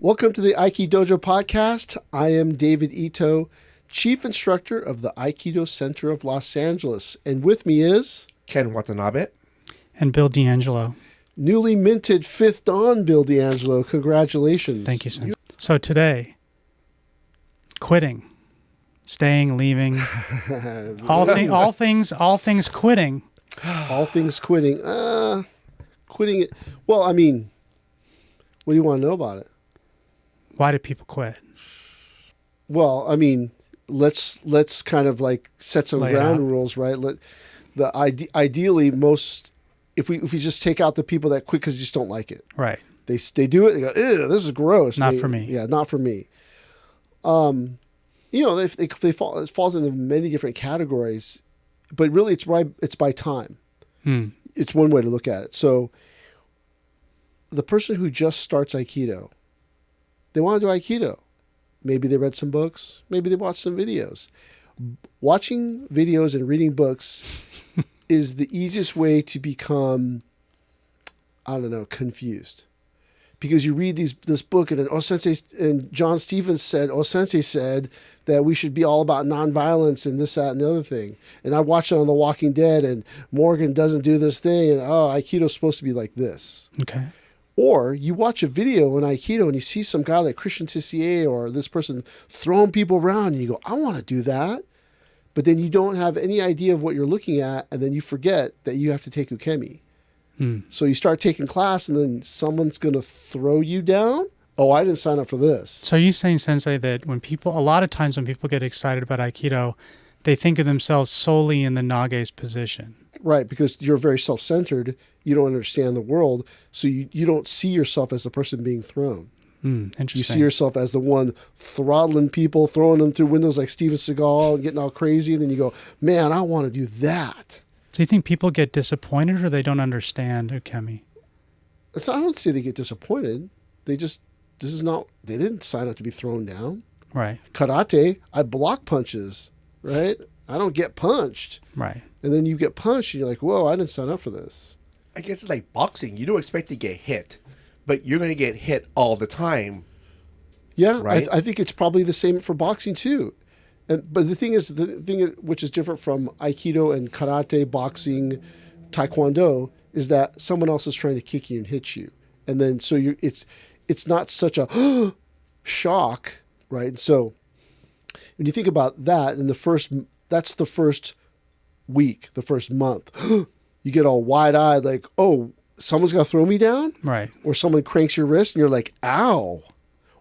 Welcome to the Aiki Dojo Podcast. I am David Ito, Chief Instructor of the Aikido Center of Los Angeles. And with me is... Ken Watanabe. And Bill D'Angelo. Newly minted 5th Dawn, Bill D'Angelo. Congratulations. Thank you, Sensei. So today, quitting, staying, leaving, all things quitting. All things quitting. Quitting it. Well, I mean, what do you want to know about it? Why do people quit? Well, I mean, let's kind of like set some ground rules, right? Ideally, most if we just take out the people that quit because they just don't like it, right? They do it and go, ew, this is gross. Not for me. Yeah, not for me. You know, it falls into many different categories, but really it's by time. It's one way to look at it. So the person who just starts Aikido, they want to do Aikido. Maybe they read some books. Maybe they watched some videos. Watching videos and reading books is the easiest way to become, confused. Because you read this book and Sensei and John Stevens Sensei said that we should be all about nonviolence and this, that, and the other thing. And I watched it on The Walking Dead and Morgan doesn't do this thing and Aikido's supposed to be like this. Okay. Or you watch a video on Aikido and you see some guy like Christian Tissier or this person throwing people around and you go, I want to do that. But then you don't have any idea of what you're looking at and then you forget that you have to take ukemi. So you start taking class and then someone's going to throw you down. Oh, I didn't sign up for this. So are you saying, Sensei, that a lot of times when people get excited about Aikido, they think of themselves solely in the Nage's position? Right, because you're very self-centered. You don't understand the world. So you don't see yourself as the person being thrown. Interesting. You see yourself as the one throttling people, throwing them through windows like Steven Seagal and getting all crazy. And then you go, man, I want to do that. Do you think people get disappointed or they don't understand ukemi? So I don't say they get disappointed. They didn't sign up to be thrown down. Right. Karate, I block punches, right? I don't get punched. Right. And then you get punched and you're like, whoa, I didn't sign up for this. I guess it's like boxing. You don't expect to get hit, but you're going to get hit all the time. Yeah, right? I think it's probably the same for boxing too. But the thing which is different from Aikido and Karate, boxing, Taekwondo, is that someone else is trying to kick you and hit you. And then so it's not such a shock, right? And so when you think about that, that's the first week, the first month, you get all wide-eyed like, oh, someone's going to throw me down? Right. Or someone cranks your wrist and you're like, ow.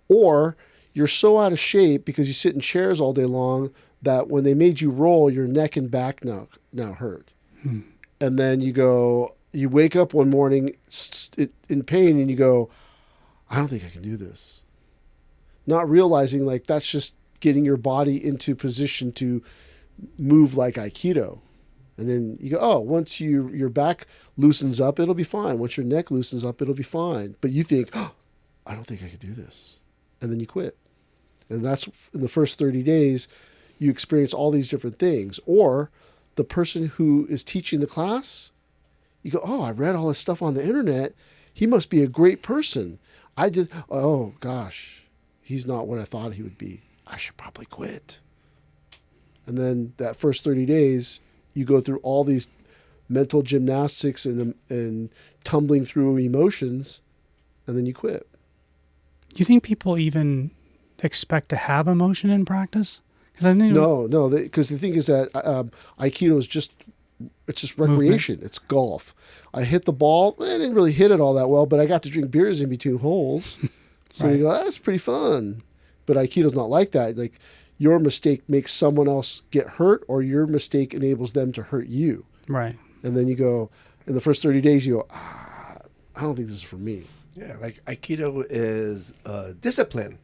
Or you're so out of shape because you sit in chairs all day long that when they made you roll, your neck and back now hurt. And then you wake up one morning in pain and you go, I don't think I can do this. Not realizing like that's just getting your body into position to move like Aikido. And then you go, oh, once your back loosens up, it'll be fine. Once your neck loosens up, it'll be fine. But you think, oh, I don't think I can do this. And then you quit. And that's in the first 30 days, you experience all these different things. Or the person who is teaching the class, you go, oh, I read all this stuff on the internet. He must be a great person. Oh, gosh, he's not what I thought he would be. I should probably quit. And then that first 30 days, you go through all these mental gymnastics and tumbling through emotions, and then you quit. Do you think people even expect to have emotion in practice? No, because the thing is that Aikido is just recreation. Movement. It's golf. I hit the ball. I didn't really hit it all that well, but I got to drink beers in between holes. So Right. you go, that's pretty fun. But Aikido's not like that. Like your mistake makes someone else get hurt, or your mistake enables them to hurt you. Right. And then you go, in the first 30 days, you go, I don't think this is for me. Yeah, like Aikido is discipline.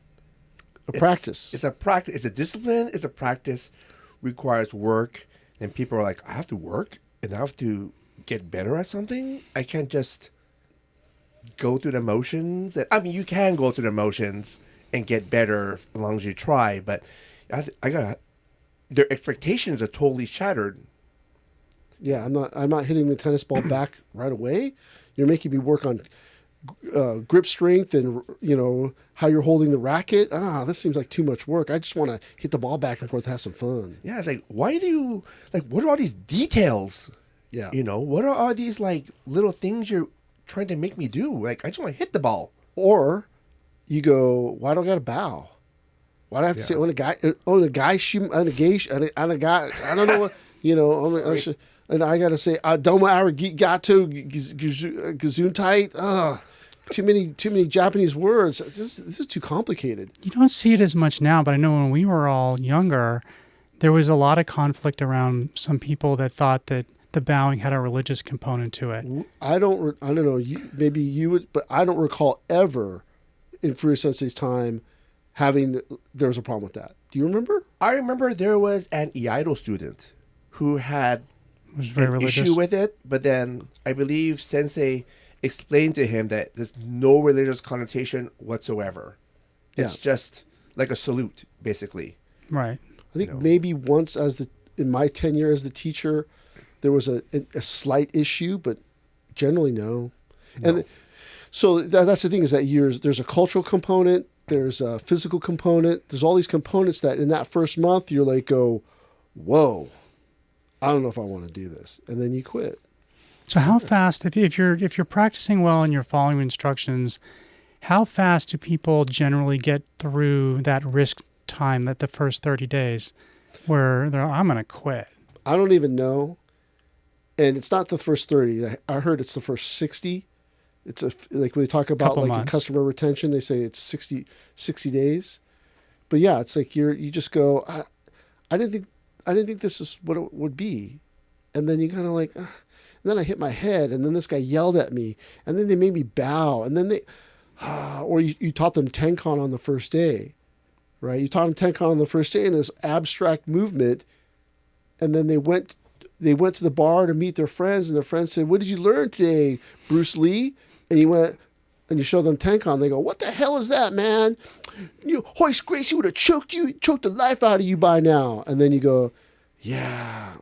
Practice. It's a practice. It's a discipline. It's a practice. Requires work. And people are like, I have to work and I have to get better at something. I can't just go through the motions. I mean, you can go through the motions and get better as long as you try. But their expectations are totally shattered. Yeah, I'm not hitting the tennis ball back right away. You're making me work on grip strength and, how you're holding the racket. This seems like too much work. I just want to hit the ball back and forth, have some fun. Yeah, it's like, why do you, like, what are all these details? Yeah. What are all these, like, little things you're trying to make me do? Like, I just want to hit the ball. Or you go, why do I got to bow? Why do I have to say on a guy shoot on a guy? I don't know what, Right. and I got to say, domo arigato gesundheit. Too many Japanese words. This is too complicated. You don't see it as much now, but I know when we were all younger, there was a lot of conflict around some people that thought that the bowing had a religious component to it. I don't know. Maybe you would, but I don't recall ever in Furuya Sensei's time there was a problem with that. Do you remember? I remember there was an Aikido student who had It was very religious. issue with it, but then I believe Sensei explained to him that there's no religious connotation whatsoever. It's just like a salute, basically. Right. I think maybe once in my tenure as the teacher, there was a slight issue, but generally no. And so that's the thing is that there's a cultural component, there's a physical component, there's all these components that in that first month you're like, whoa, I don't know if I want to do this, and then you quit. So how fast, if you're practicing well and you're following instructions, how fast do people generally get through that risk time, that the first 30 days, where I'm going to quit? I don't even know. And it's not the first 30. I heard it's the first 60. It's like when they talk about Couple like months. customer retention, they say it's 60 days. But yeah, it's like you just go, I didn't think this is what it would be. And then you kind of like, and then I hit my head, and then this guy yelled at me, and then they made me bow, and then or you taught them Tenkan on the first day, right? You taught them Tenkan on the first day in this abstract movement, and then they went to the bar to meet their friends, and their friends said, "What did you learn today, Bruce Lee?" And you went, and you show them Tenkan. They go, "What the hell is that, man? Hoist Gracie would have choked the life out of you by now." And then you go, "Yeah,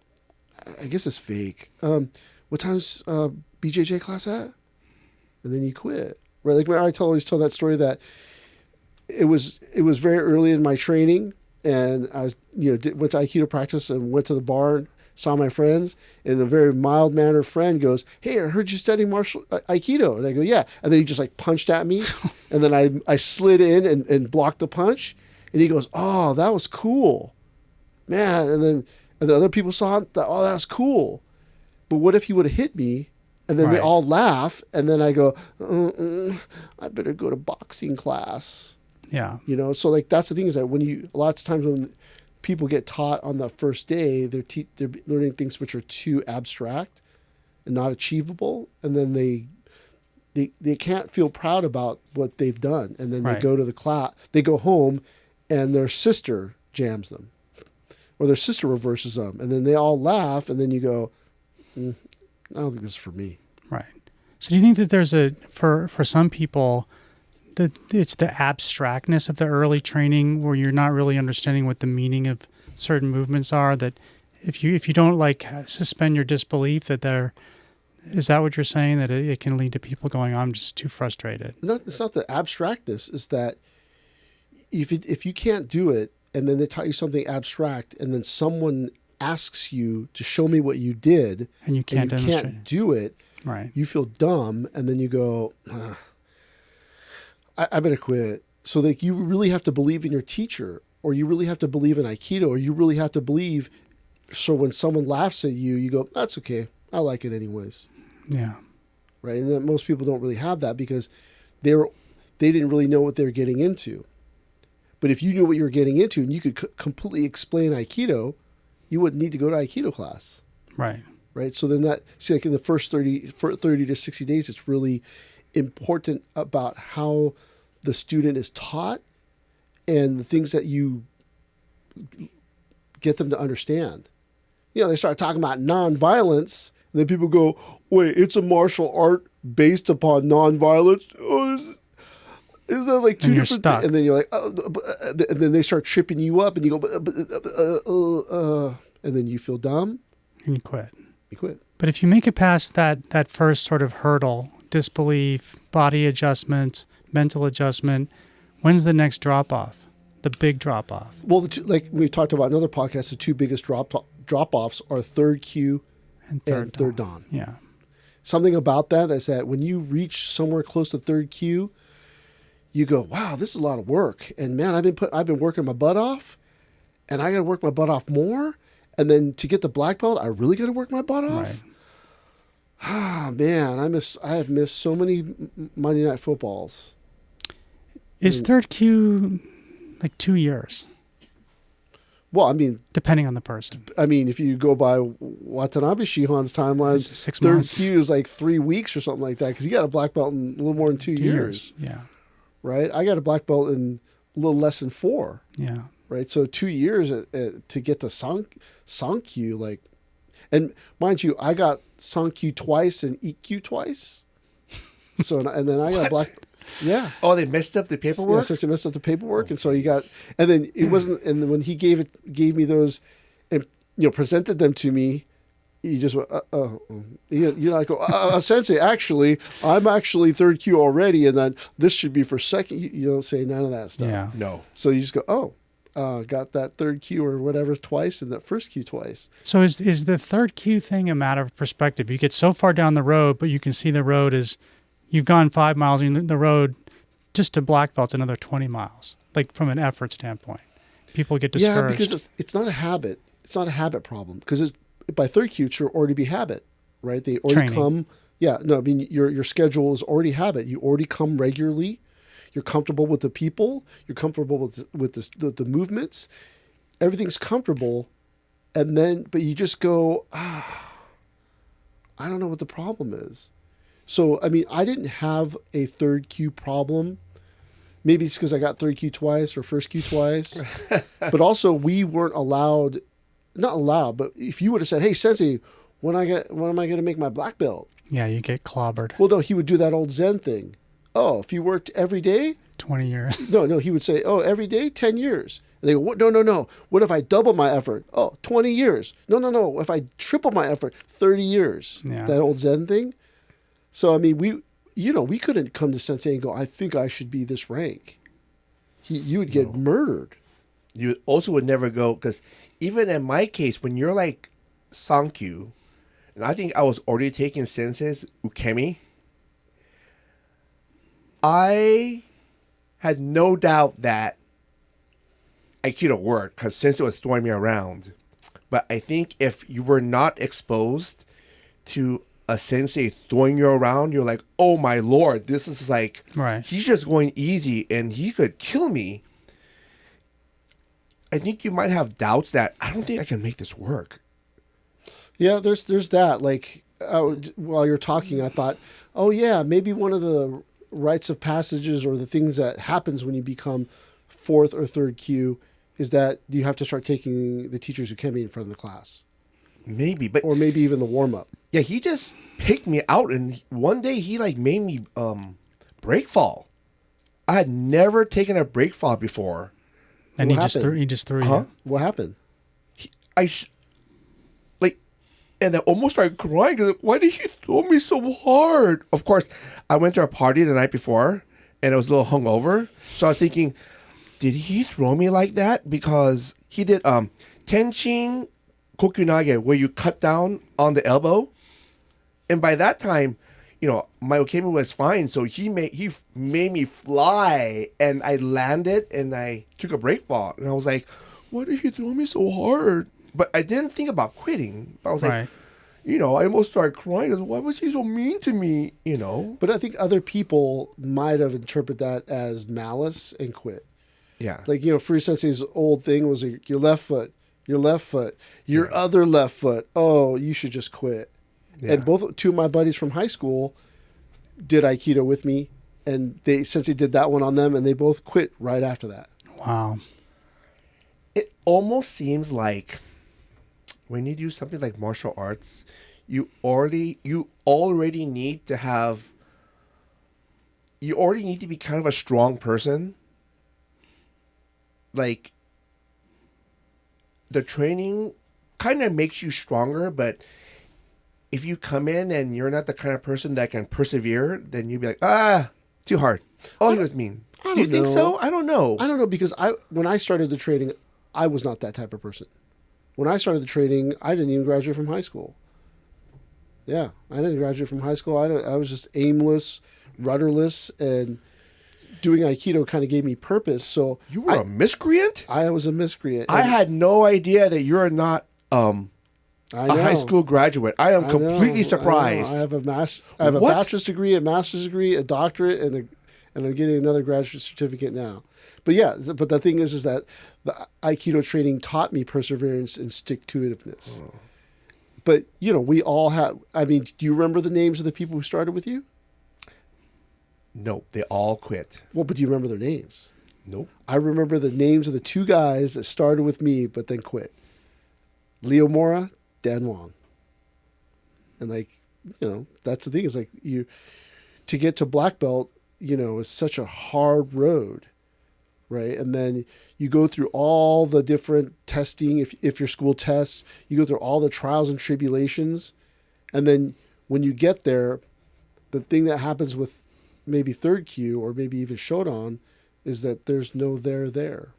I guess it's fake. What time's BJJ class at?" And then you quit. Right? Like I always tell that story that it was very early in my training, and I was went to Aikido practice and went to the bar and saw my friends, and a very mild-mannered friend goes, "Hey, I heard you studying martial Aikido." And I go, "Yeah." And then he just like punched at me, and then I slid in and blocked the punch, and he goes, "Oh, that was cool, man." And the other people saw it, thought, "Oh, that was cool." But what if he would have hit me? And then they Right. all laugh, and then I go, "I better go to boxing class." Yeah. So like that's the thing is that lots of times when people get taught on the first day, they're learning things which are too abstract and not achievable, and then they can't feel proud about what they've done, and then Right. they go to the class, they go home, and their sister jams them, or their sister reverses them, and then they all laugh, and then you go, I don't think this is for me. Right. So do you think that there's for some people, that it's the abstractness of the early training where you're not really understanding what the meaning of certain movements are, that if you don't like suspend your disbelief is that what you're saying, that it can lead to people going, "I'm just too frustrated"? It's not the abstractness. It's that if you can't do it, and then they taught you something abstract, and then someone asks you to show me what you did, And you can't demonstrate can't do it, Right. you feel dumb, and then you go, I better quit. So like you really have to believe in your teacher, or you really have to believe in Aikido, or you really have to believe. So when someone laughs at you, you go, "That's okay. I like it anyways." Yeah. Right? And then most people don't really have that because they didn't really know what they were getting into. But if you knew what you were getting into and you could completely explain Aikido, you wouldn't need to go to Aikido class. Right. Right? So then like in the first 30 to 60 days, it's really important about how the student is taught and the things that you get them to understand. They start talking about nonviolence, and then people go, "Wait, it's a martial art based upon nonviolence? Oh, is that like two And you're different stuck. things?" And then you're like, and then they start tripping you up, and you go, and then you feel dumb, And you quit. you quit. But if you make it past that first sort of hurdle disbelief, body adjustment, mental adjustment. When's the next drop-off? The big drop-off? Well, like we talked about in another podcast, the two biggest drop-offs are third cue and third dan. Yeah. Something about that is that when you reach somewhere close to third cue, you go, wow, this is a lot of work. And man, I've been working my butt off, and I got to work my butt off more. And then to get the black belt, I really got to work my butt off. Right. Ah, man, I have missed so many Monday Night Footballs. Is third cue like 2 years? Well, I mean, depending on the person. I mean, if you go by Watanabe Shihan's timelines, 6 third months. cue is like 3 weeks or something like that, because he got a black belt in a little more than 2 years. Yeah. Right? I got a black belt in a little less than 4. Yeah. Right? So 2 years to get to Sankyu, like, and mind you, I got Sankyu twice and EQ twice. So, and then I got a black, yeah. Oh, they messed up the paperwork? Yeah, since they messed up the paperwork. And so you got, and then it wasn't, and when he gave me those and, presented them to me, you just went, you're like, Sensei, actually, I'm actually third cue already, and then this should be for second. You don't say none of that stuff. Yeah. No. So you just go, got that third cue or whatever twice and that first cue twice. So is the third cue thing a matter of perspective? You get so far down the road, but you can see the road is, you've gone 5 miles, and the road just to black belt's another 20 miles, like from an effort standpoint. People get discouraged. Yeah, because it's not a habit. It's not a habit problem, because by third cue, it should already be habit, right? They already Training. come. Yeah, no, I mean, your schedule is already habit. You already come regularly. You're comfortable with the people. You're comfortable with the movements. Everything's comfortable, and then, but you just go, I don't know what the problem is. So, I mean, I didn't have a third cue problem. Maybe it's because I got third cue twice or first cue twice. But also, we weren't allowed, not allowed, but if you would have said, hey, Sensei, when am I going to make my black belt? Yeah, you get clobbered. Well, no, he would do that old Zen thing. Oh, if you worked every day? 20 years. No, he would say, oh, every day, 10 years. And they go, what? No. What if I double my effort? Oh, 20 years. No. If I triple my effort, 30 years. Yeah. That old Zen thing. So, I mean, we couldn't come to Sensei and go, I think I should be this rank. You would get murdered. You also would never go, because even in my case, when you're like Sankyu, and I think I was already taking Sensei's Ukemi, I had no doubt that Aikido worked, because Sensei was throwing me around. But I think if you were not exposed to a Sensei throwing you around, you're like, oh my Lord, this is like, Right. he's just going easy and he could kill me. I think you might have doubts that I don't think I can make this work. Yeah, there's that. Like, while you're talking, I thought, oh yeah, maybe one of the rites of passages or the things that happens when you become fourth or third cue is that you have to start taking the teachers Ukemi in front of the class. Maybe, but Or maybe even the warm-up. yeah, he just picked me out, and one day he like made me break fall. I had never taken a break fall before. And What he happened? just threw Huh? you. What happened? And I almost started crying. Like, why did he throw me so hard? Of course, I went to a party the night before, and I was a little hungover. So I was thinking, did he throw me like that? Because he did tenchin kokunage, where you cut down on the elbow. And by that time, my Ukemi was fine. So he made me fly, and I landed, and I took a break fall. And I was like, why did he throw me so hard? But I didn't think about quitting. I was Right. like, I almost started crying. Why was he so mean to me? But I think other people might have interpreted that as malice and quit. Yeah. Like, Free Sensei's old thing was your left foot, your other left foot. Oh, you should just quit. Yeah. And two of my buddies from high school did Aikido with me, and Sensei did that one on them, and they both quit right after that. Wow. It almost seems like when you do something like martial arts, you already need to be kind of a strong person. Like, the training kind of makes you stronger, but if you come in and you're not the kind of person that can persevere, then you'd be like, too hard. Oh, he was mean. Do you think so? I don't know. I don't know, because when I started the training, I was not that type of person. When I started the training, I didn't even graduate from high school. Yeah, I didn't graduate from high school. I was just aimless, rudderless, and doing Aikido kind of gave me purpose. So You were a miscreant? I was a miscreant. I had no idea that you're not I a know. high school graduate. I am completely surprised. I have a bachelor's degree, a master's degree, a doctorate, and I'm getting another graduate certificate now. But yeah, but the thing is that the Aikido training taught me perseverance and stick-to-itiveness. Oh. But, we all have, do you remember the names of the people who started with you? Nope, they all quit. Well, but do you remember their names? Nope. I remember the names of the two guys that started with me but then quit. Leo Mora, Dan Wong. And that's the thing, is to get to black belt, is such a hard road, right? And then you go through all the different testing. If your school tests, you go through all the trials and tribulations. And then when you get there, the thing that happens with maybe third Q or maybe even Shodan is that there's no there.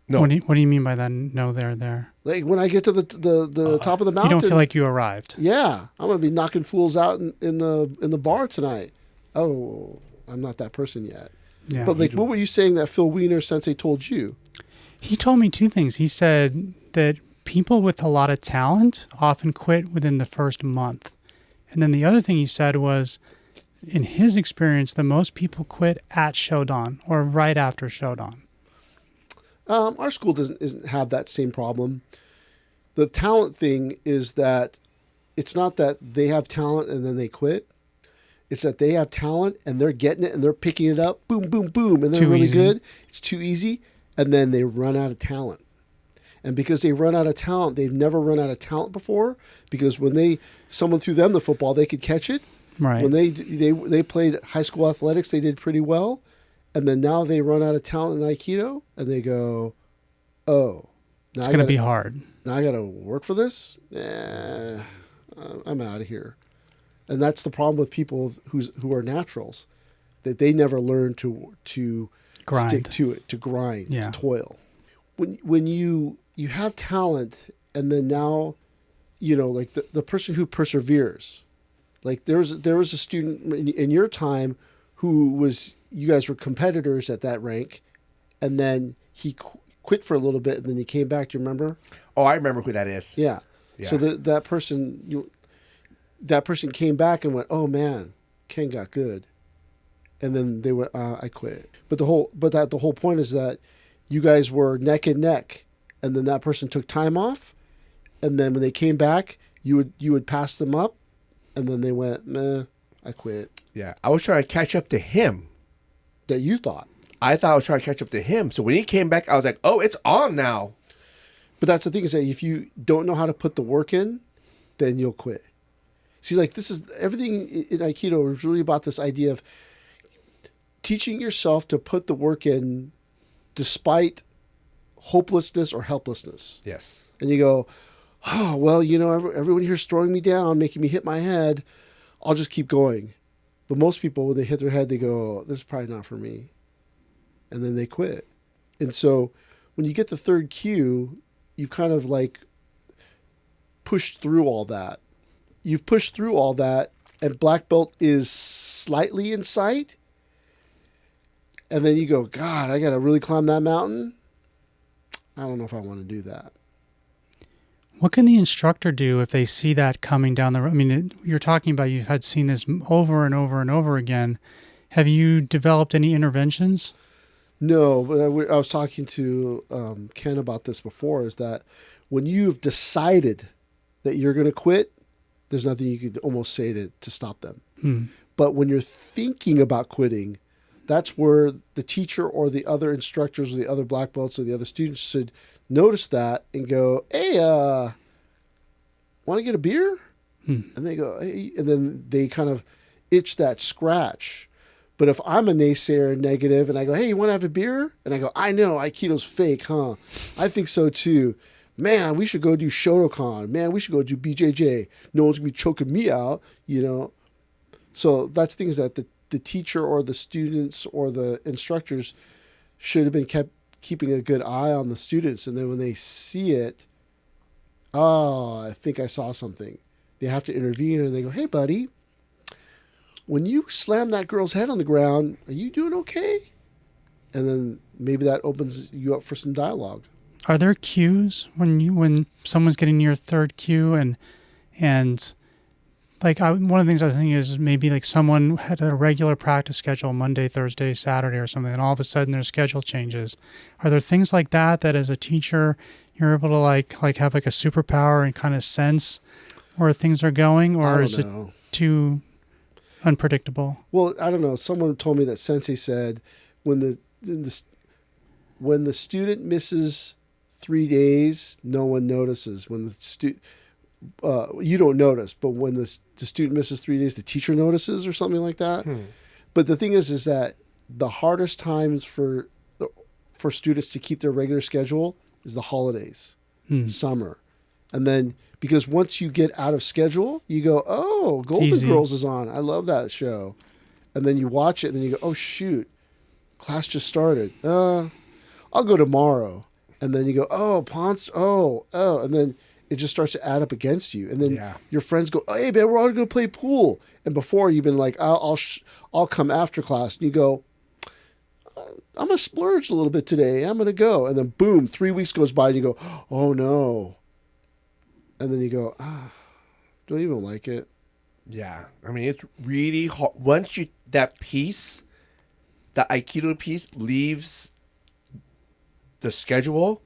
No. What do you mean by that? No there? Like when I get to the top of the mountain, You don't feel like you arrived. Yeah, I'm gonna be knocking fools out in the bar tonight. Oh, I'm not that person yet. Yeah. But what were you saying that Phil Weiner Sensei told you? He told me two things. He said that people with a lot of talent often quit within the first month. And then the other thing he said was, in his experience, that most people quit at Shodan or right after Shodan. Our school doesn't have that same problem. The talent thing is that it's not that they have talent and then they quit. It's that they have talent and they're getting it and they're picking it up, boom, boom, boom, and they're really good. It's too easy, and then they run out of talent. And because they run out of talent, they've never run out of talent before. Because when someone threw them the football, they could catch it. Right. When they played high school athletics, they did pretty well. And then now they run out of talent in Aikido, and they go, "Oh, now it's going to be hard. Now I got to work for this. I'm out of here." And that's the problem with people who are naturals, that they never learn to grind. Stick to it, to grind, Yeah. to toil. When you have talent, and then now, like the person who perseveres, like there was a student in your time who was, you guys were competitors at that rank, and then he quit for a little bit, and then he came back. Do you remember? Oh, I remember who that is. Yeah. So that person came back and went, "Oh man, Ken got good," and then they went, "I quit." But the whole point is that you guys were neck and neck, and then that person took time off, and then when they came back, you would pass them up, and then they went, "Meh, I quit." Yeah, I was trying to catch up to him. That you thought. I thought I was trying to catch up to him. So when he came back, I was like, "Oh, it's on now." But that's the thing, is that if you don't know how to put the work in, then you'll quit. See, like this is everything in Aikido is really about this idea of teaching yourself to put the work in despite hopelessness or helplessness. Yes. And you go, "Oh, well, everyone here's throwing me down, making me hit my head. I'll just keep going." But most people, when they hit their head, they go, "Oh, this is probably not for me." And then they quit. And so when you get the third cue, you've kind of like pushed through all that. You've pushed through all that, and black belt is slightly in sight. And then you go, "God, I got to really climb that mountain. I don't know if I want to do that." What can the instructor do if they see that coming down the road? I mean, you're talking about you've had seen this over and over and over again. Have you developed any interventions? No, but I was talking to Ken about this before, is that when you've decided that you're going to quit, there's nothing you could almost say to stop them. But when you're thinking about quitting, that's where the teacher or the other instructors or the other black belts or the other students should notice that and go, "Hey, want to get a beer?" And they go, "Hey," and then they kind of itch that scratch. But if I'm a naysayer and negative and I go, "Hey, you want to have a beer?" And I go, "I know, Aikido's fake, huh? I think so too." man, we should go do Shotokan. Man, we should go do BJJ. No one's going to be choking me out, So that's things that the teacher or the students or the instructors should have been keeping a good eye on the students. And then when they see it, I think I saw something. They have to intervene and they go, hey, buddy, when you slam that girl's head on the ground, are you doing okay? And then maybe that opens you up for some dialogue. Are there cues when someone's getting near third cue and like one of the things I was thinking is maybe like someone had a regular practice schedule Monday, Thursday, Saturday or something, and all of a sudden their schedule changes. Are there things like that as a teacher you're able to like have like a superpower and kind of sense where things are going, or is it too unpredictable? Well, I don't know. Someone told me that Sensei said when the student misses 3 days, no one notices. When the you don't notice, but when the student misses 3 days, the teacher notices or something like that. But the thing is that the hardest times for students to keep their regular schedule is the holidays, summer. And then because once you get out of schedule, you go, oh, Golden Girls is on. I love that show. And then you watch it and then you go, oh, shoot, class just started. I'll go tomorrow. And then you go, oh, and then it just starts to add up against you. And then your friends go, hey, man, we're all going to play pool. And before you've been like, I'll come after class. And you go, I'm going to splurge a little bit today. I'm going to go. And then boom, 3 weeks goes by and you go, oh, no. And then you go, don't even like it. Yeah. I mean, it's really hard. Once that piece, the Aikido piece leaves the schedule,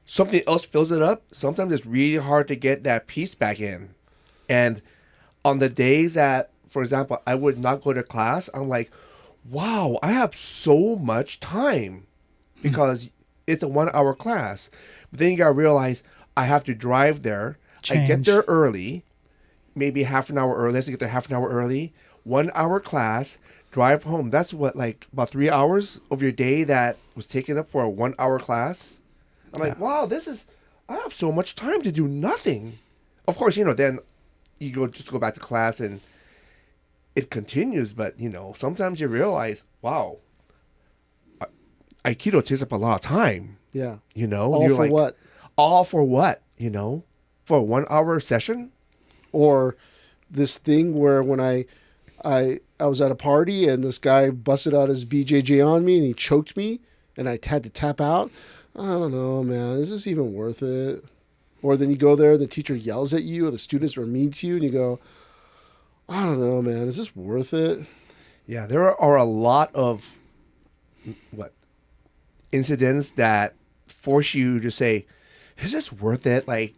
something else fills it up. Sometimes it's really hard to get that piece back in. And on the days that, for example, I would not go to class, I'm like, wow, I have so much time because it's a 1 hour class. But then you got to realize I have to drive there. I get there early, maybe half an hour early. Let's get there half an hour early. 1 hour class, drive home. That's what, like about 3 hours of your day that was taken up for a 1 hour class. I'm like, wow, I have so much time to do nothing. Of course, then you go back to class and it continues. But, sometimes you realize, wow, Aikido takes up a lot of time. Yeah. All for what? All for what, For a 1 hour session? Or this thing where when I was at a party and this guy busted out his BJJ on me and he choked me and I had to tap out. I don't know, man. Is this even worth it? Or then you go there and the teacher yells at you or the students are mean to you and you go, I don't know, man. Is this worth it? Yeah, there are a lot of incidents that force you to say, is this worth it? Like,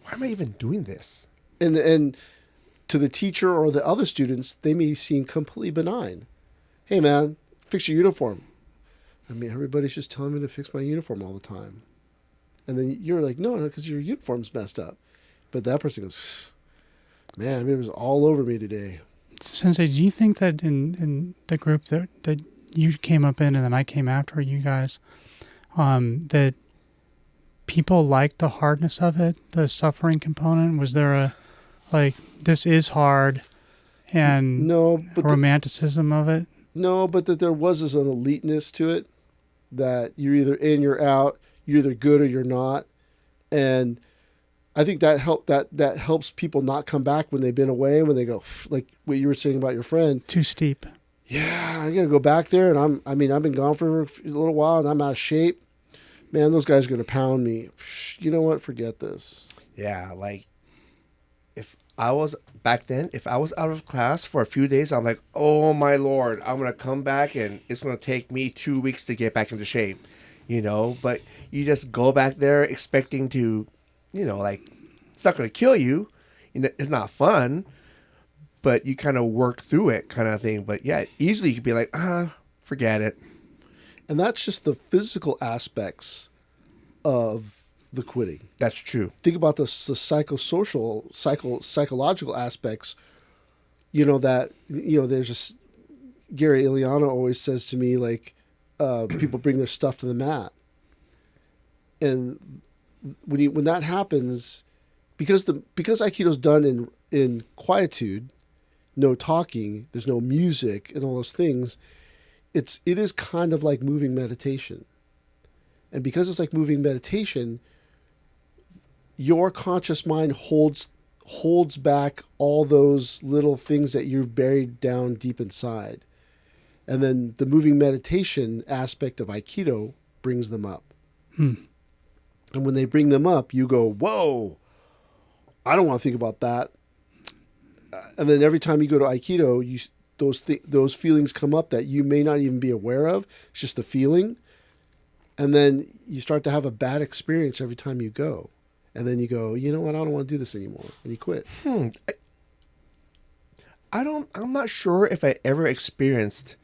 why am I even doing this? And to the teacher or the other students, they may seem completely benign. Hey, man, fix your uniform. I mean, everybody's just telling me to fix my uniform all the time. And then you're like, no, because your uniform's messed up. But that person goes, man, it was all over me today. Sensei, do you think that in the group that you came up in and then I came after you guys, that people liked the hardness of it, the suffering component? Was there this is hard and romanticism of it? No, but that there was an eliteness to it, that you're either in, you're out, you're either good or you're not. And I think that helps people not come back when they've been away, when they go, like what you were saying about your friend. Too steep. Yeah, I'm going to go back there and I've been gone for a little while and I'm out of shape. Man, those guys are going to pound me. You know what? Forget this. Yeah, like if I was out of class for a few days, I'm like, oh my Lord, I'm going to come back and it's going to take me 2 weeks to get back into shape, but you just go back there expecting to, it's not going to kill you. It's not fun, but you kind of work through it kind of thing. But yeah, easily you could be like, forget it. And that's just the physical aspects of the quitting. That's true. Think about the psychosocial, psychological aspects. There's just Gary Iliano always says to me, like, people bring their stuff to the mat, and when that happens, because Aikido's done in quietude, no talking, there's no music and all those things, it is kind of like moving meditation. And because it's like moving meditation, your conscious mind holds back all those little things that you've buried down deep inside. And then the moving meditation aspect of Aikido brings them up. And when they bring them up, you go, whoa, I don't want to think about that. And then every time you go to Aikido, those feelings come up that you may not even be aware of. It's just the feeling. And then you start to have a bad experience every time you go. And then you go, you know what, I don't want to do this anymore. And you quit. I'm not sure if I ever experienced,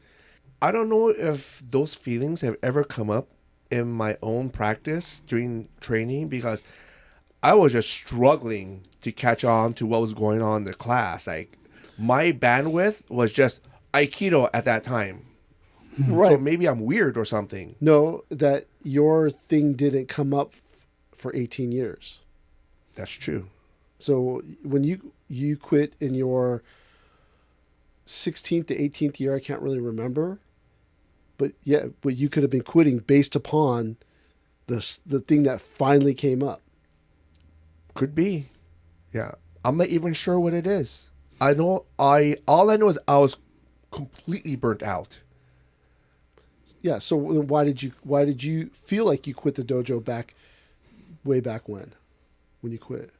I don't know if those feelings have ever come up in my own practice during training, because I was just struggling to catch on to what was going on in the class. Like, my bandwidth was just Aikido at that time. Right. So maybe I'm weird or something. No, that your thing didn't come up for 18 years. That's true. So when you quit in your 16th to 18th year, I can't really remember. But you could have been quitting based upon the thing that finally came up. Could be. Yeah. I'm not even sure what it is. All I know is I was completely burnt out. Yeah, so why did you feel like you quit the dojo way back when you quit?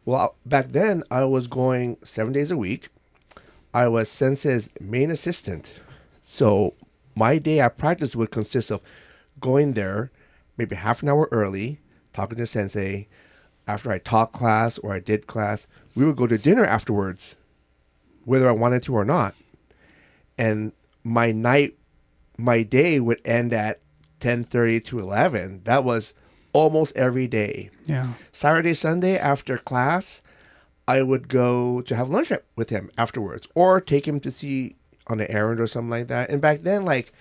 Well, back then I was going 7 days a week. I was Sensei's main assistant. So my day at practice would consist of going there maybe half an hour early, talking to Sensei. After I taught class or I did class, we would go to dinner afterwards, whether I wanted to or not. And my day would end at 10:30 to 11. That was almost every day. Yeah. Saturday, Sunday after class, I would go to have lunch with him afterwards, or take him to see on an errand or something like that. And back then, like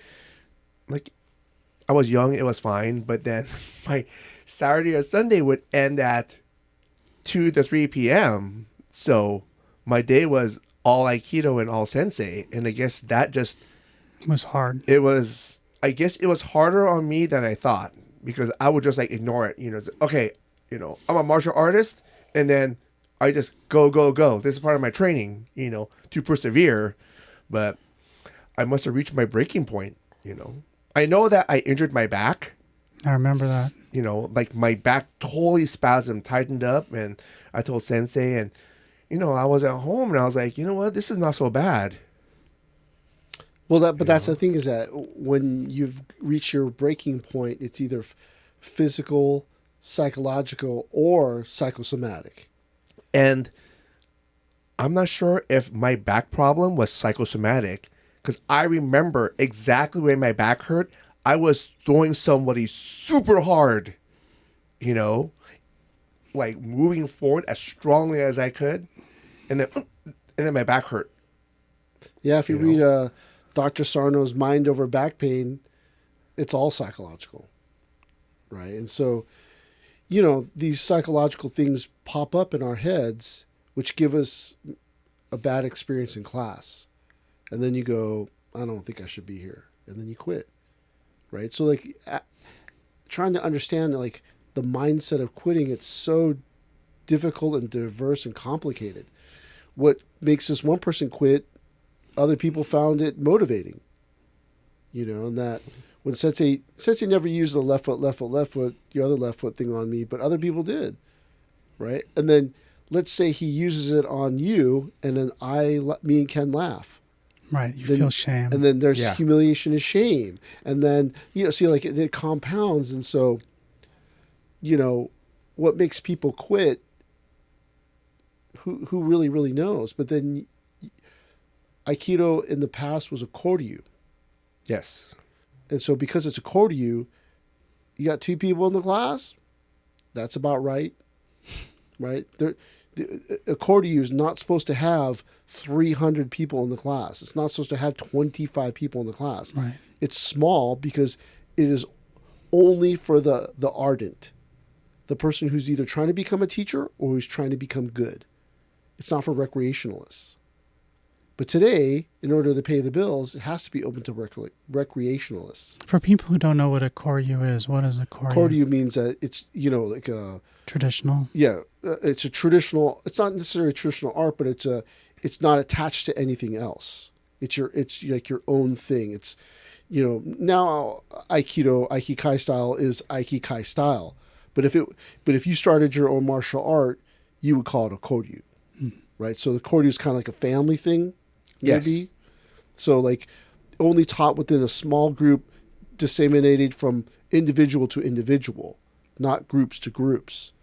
I was young, it was fine. But then my Saturday or Sunday would end at 2 to 3 p.m. So my day was all Aikido and all Sensei. And I guess that just was hard. I guess it was harder on me than I thought, because I would just like ignore it. It's okay, I'm a martial artist, and then I just go. This is part of my training, to persevere. But I must have reached my breaking point, I know that I injured my back. I remember that. Like my back totally spasmed, tightened up, and I told Sensei, and, I was at home and I was like, you know what, this is not so bad. Well, that's the thing, is that when you've reached your breaking point, it's either physical, psychological, or psychosomatic. And I'm not sure if my back problem was psychosomatic, because I remember exactly when my back hurt. I was throwing somebody super hard, like moving forward as strongly as I could, and then my back hurt. Yeah, if you read Dr. Sarno's Mind Over Back Pain, it's all psychological, right? And so, these psychological things pop up in our heads, which give us a bad experience in class. And then you go, I don't think I should be here. And then you quit, right? So, trying to understand, the mindset of quitting, it's so difficult and diverse and complicated. What makes this one person quit, other people found it motivating, and that when Sensei never used the left foot, your other left foot thing on me, but other people did, right? And then let's say he uses it on you, and then me and Ken laugh. Right, you feel shame. And then there's humiliation and shame. And then, it compounds. And so, what makes people quit, who really, really knows? But then Aikido in the past was a core to you. Yes. And so because it's a core to you, you got 2 people in the class, that's about right, right? A core to you is not supposed to have 300 people in the class. It's not supposed to have 25 people in the class. Right. It's small because it is only for the ardent. the person who's either trying to become a teacher or who's trying to become good. It's not for recreationalists. But today, in order to pay the bills, it has to be open to recreationalists. For people who don't know what a koryu is, what is a koryu? Koryu means that it's, like a... Traditional? Yeah. It's a traditional... It's not necessarily a traditional art, but it's not attached to anything else. It's like your own thing. It's, now Aikido, aikikai style is aikikai style. But if you started your own martial art, you would call it a koryu. Right? So the koryu is kind of like a family thing. Maybe. Yes. So like only taught within a small group, disseminated from individual to individual, not groups to groups.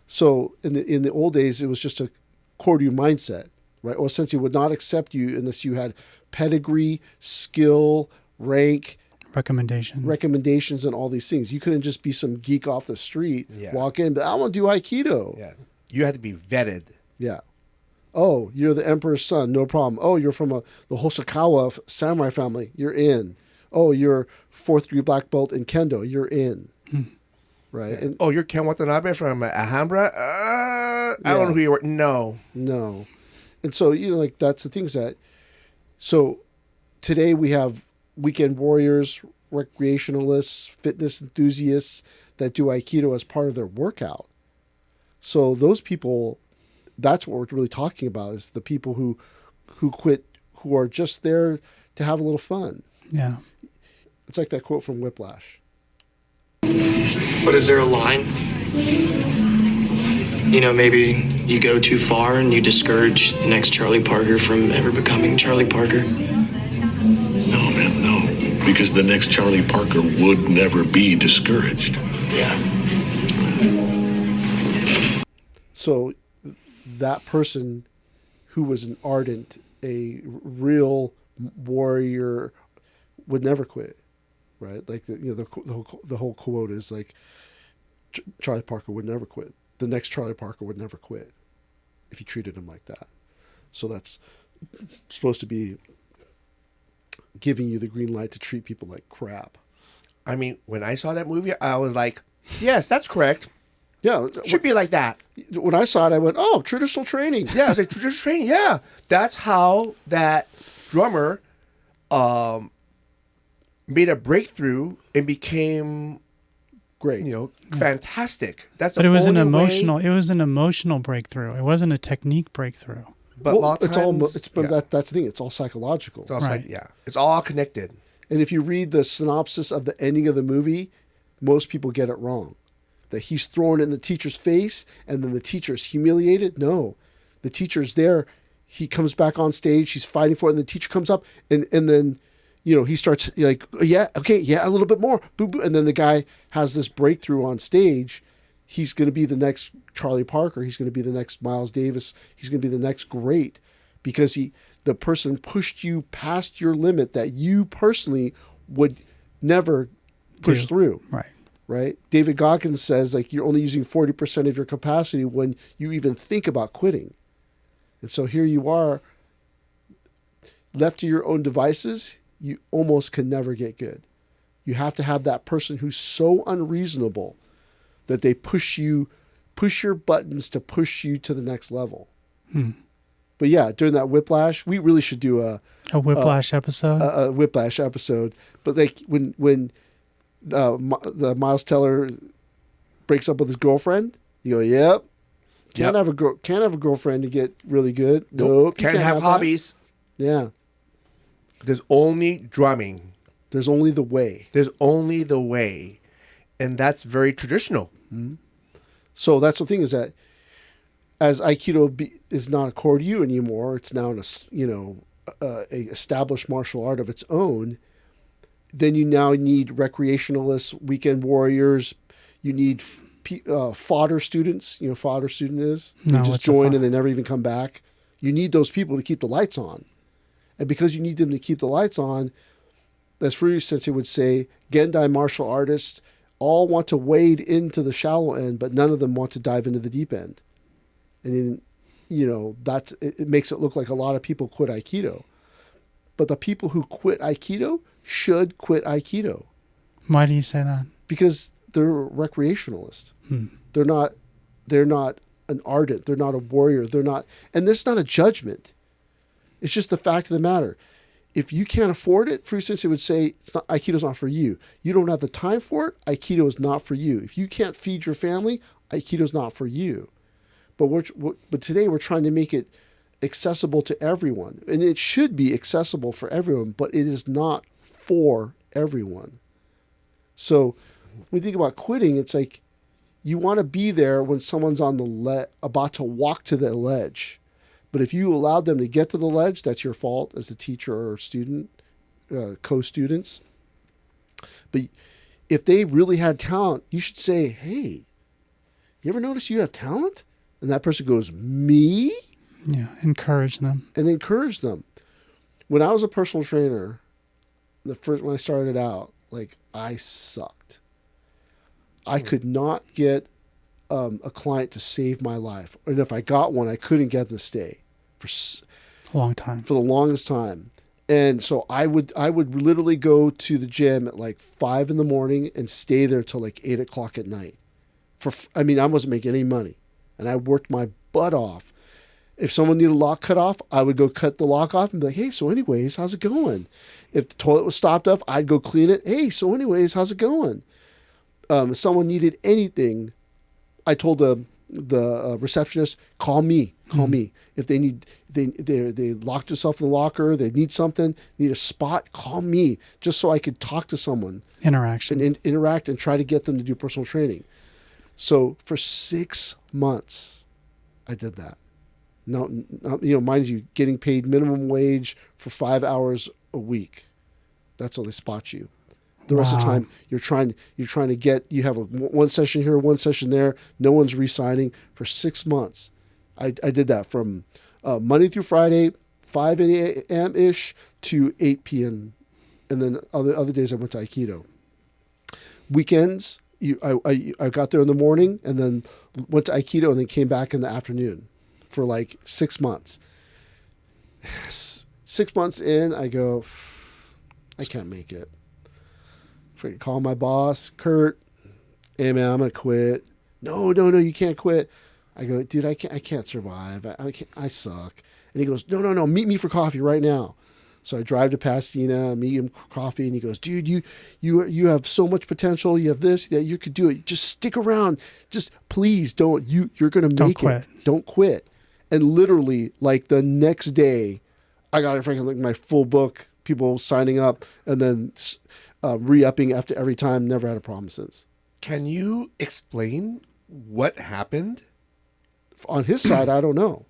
So in the old days, it was just a koryu mindset, right? Or sensei would not accept you unless you had pedigree, skill, rank, recommendations, and all these things. You couldn't just be some geek off the street, walk in, but I want to do Aikido. Yeah, you had to be vetted. Yeah. Oh, you're the emperor's son, no problem. Oh, you're from the Hosokawa samurai family, you're in. Oh, you're 4th degree black belt in kendo, you're in. Right? Yeah. And, you're Ken Watanabe from Alhambra? I don't know who you were. No. And so, like that's the things that... So today we have weekend warriors, recreationalists, fitness enthusiasts that do Aikido as part of their workout. So those people... That's what we're really talking about, is the people who quit, who are just there to have a little fun. Yeah. It's like that quote from Whiplash. But is there a line? Maybe you go too far and you discourage the next Charlie Parker from ever becoming Charlie Parker? No, man, no. Because the next Charlie Parker would never be discouraged. Yeah. So that person who was an ardent, a real warrior would never quit, right? Like the whole quote is like, Charlie Parker would never quit. The next Charlie Parker would never quit if you treated him like that. So that's supposed to be giving you the green light to treat people like crap. I mean, when I saw that movie, I was like, yes, that's correct. Yeah. Should be like that. When I saw it, I went, oh, traditional training. Yeah, I was like, traditional training, yeah. That's how that drummer made a breakthrough and became great. Fantastic. That's But it was an emotional. way. It was an emotional breakthrough. It wasn't a technique breakthrough. But a lot of it's all. times, That's the thing. It's all psychological. it's all Right. it's all connected. And if you read the synopsis of the ending of the movie, most people get it wrong. That he's thrown in the teacher's face and then the teacher's humiliated. No, the teacher's there. He comes back on stage. He's fighting for it. And the teacher comes up and then, he starts like, yeah, okay, yeah, a little bit more. Boom, boom. And then the guy has this breakthrough on stage. He's going to be the next Charlie Parker. He's going to be the next Miles Davis. He's going to be the next great because the person pushed you past your limit that you personally would never push through. Right. Right? David Goggins says like you're only using 40% of your capacity when you even think about quitting. And so here you are, left to your own devices, you almost can never get good. You have to have that person who's so unreasonable that they push your buttons to push you to the next level. But yeah, during that Whiplash, we really should do a Whiplash episode. A Whiplash episode. But like when the Miles Teller breaks up with his girlfriend, you go, yep. Can't have a girlfriend to get really good. Nope. Can't have hobbies. That. Yeah. There's only drumming. There's only the way. There's only the way. And that's very traditional. Mm-hmm. So that's the thing is that as Aikido is not a koryu anymore, it's now a established martial art of its own. Then you now need recreationalists, weekend warriors. You need fodder students. You know, fodder student is they just join and they never even come back. You need those people to keep the lights on, and because you need them to keep the lights on, as Furyu Sensei would say, Gendai martial artists all want to wade into the shallow end, but none of them want to dive into the deep end. And then, it makes it look like a lot of people quit Aikido, but the people who quit Aikido should quit Aikido. Why do you say that? Because they're recreationalists. They're not an ardent. They're not a warrior. They're not, and this is not a judgment. It's just the fact of the matter. If you can't afford it, Fu Sensei would say, Aikido's not for you. You don't have the time for it, Aikido is not for you. If you can't feed your family, Aikido's not for you. But today we're trying to make it accessible to everyone. And it should be accessible for everyone, but it is not for everyone. So when you think about quitting, it's like you want to be there when someone's on the about to walk to the ledge. But if you allowed them to get to the ledge, that's your fault as the teacher or student, co-students. But if they really had talent, you should say, hey, you ever notice you have talent? And that person goes, me? Yeah, encourage them. And encourage them. When I was a personal trainer, when I started out, like, I sucked. I could not get a client to save my life. And if I got one, I couldn't get them to stay for a long time. For the longest time. And so I would literally go to the gym at like 5 a.m. and stay there till like 8 o'clock at night. I wasn't making any money. And I worked my butt off. If someone needed a lock cut off, I would go cut the lock off and be like, hey, so anyways, how's it going? If the toilet was stopped up, I'd go clean it. Hey, so anyways, how's it going? If someone needed anything, I told the receptionist, call me. If they need, they locked themselves in the locker, they need something, need a spot, call me, just so I could talk to someone. Interaction. And interact and try to get them to do personal training. So for 6 months, I did that. No, mind you, getting paid minimum wage for 5 hours a week. That's how they spot you. The rest of the time, you're trying to get. You have one session here, one session there. No one's re-signing for 6 months. I did that from Monday through Friday, 5 a.m. ish to 8 p.m. And then other days I went to Aikido. Weekends, I got there in the morning and then went to Aikido and then came back in the afternoon for like 6 months. 6 months in, I go, I can't make it. I call my boss, Kurt. Hey man, I'm gonna quit. No, you can't quit. I go, dude, I can't survive. I suck. And he goes, no, meet me for coffee right now. So I drive to Pasadena, meet him for coffee, and he goes, dude, you have so much potential. You have this, that you could do it. Just stick around. Just please don't. You're gonna make it. Don't quit. And literally, like the next day, I got like my full book, people signing up, and then re-upping after every time. Never had a problem since. Can you explain what happened? On his side, I don't know.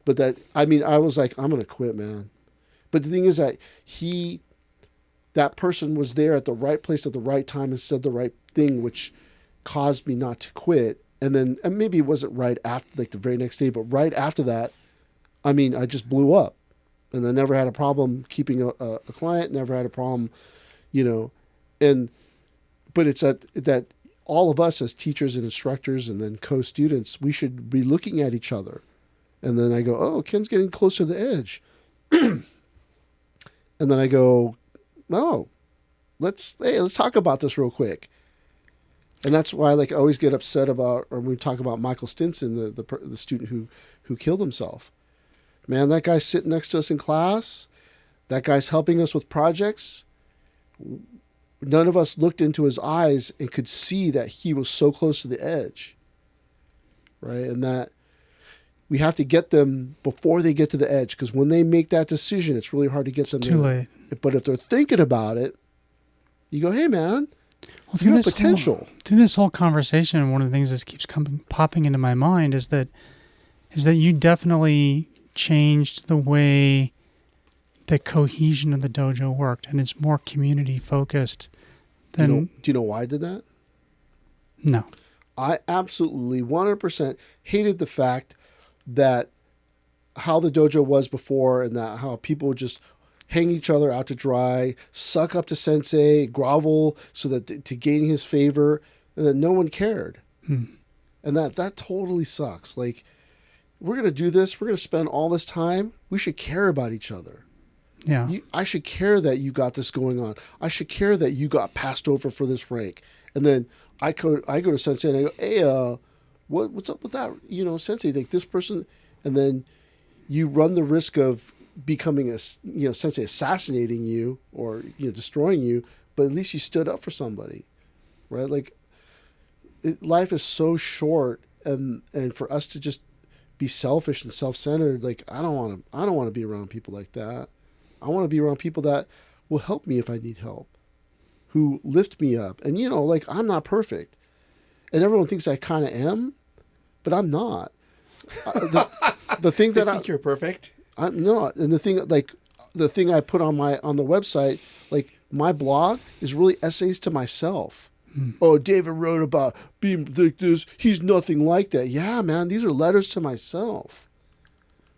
But I was like, I'm going to quit, man. But the thing is that person was there at the right place at the right time and said the right thing, which caused me not to quit. And then maybe it wasn't right after, like the very next day, but right after that, I just blew up. And I never had a problem keeping a client, never had a problem, but it's that all of us as teachers and instructors and then co-students, we should be looking at each other. And then I go, oh, Ken's getting close to the edge. And then I go, oh, let's talk about this real quick. And that's why I always get upset about, or when we talk about Michael Stinson, the student who killed himself. Man, that guy's sitting next to us in class. That guy's helping us with projects. None of us looked into his eyes and could see that he was so close to the edge, right? And that we have to get them before they get to the edge, because when they make that decision, it's really hard to get them too late. But if they're thinking about it, you go, hey, man, you have potential. Through this whole conversation, one of the things that keeps popping into my mind is that you definitely changed the way the cohesion of the dojo worked, and it's more community focused than. Do you know why I did that? No. I absolutely 100% hated the fact that how the dojo was before, and that how people would just hang each other out to dry, suck up to sensei, grovel so that to gain his favor, and that no one cared. And that totally sucks. Like, we're going to do this. We're going to spend all this time. We should care about each other. Yeah. I should care that you got this going on. I should care that you got passed over for this rank. And then I go to sensei and I go, hey, what's up with that? Sensei, like this person, and then you run the risk of becoming sensei assassinating you or destroying you. But at least you stood up for somebody, right? Like life is so short, and for us to just be selfish and self-centered, like I don't want to be around people like that. I want to be around people that will help me if I need help, who lift me up. And like I'm not perfect, and everyone thinks I kind of am, but I'm not. The thing that I think you're perfect. I'm not. And the thing I put on the website, like my blog is really essays to myself. Oh, David wrote about being like this. He's nothing like that. Yeah, man, these are letters to myself.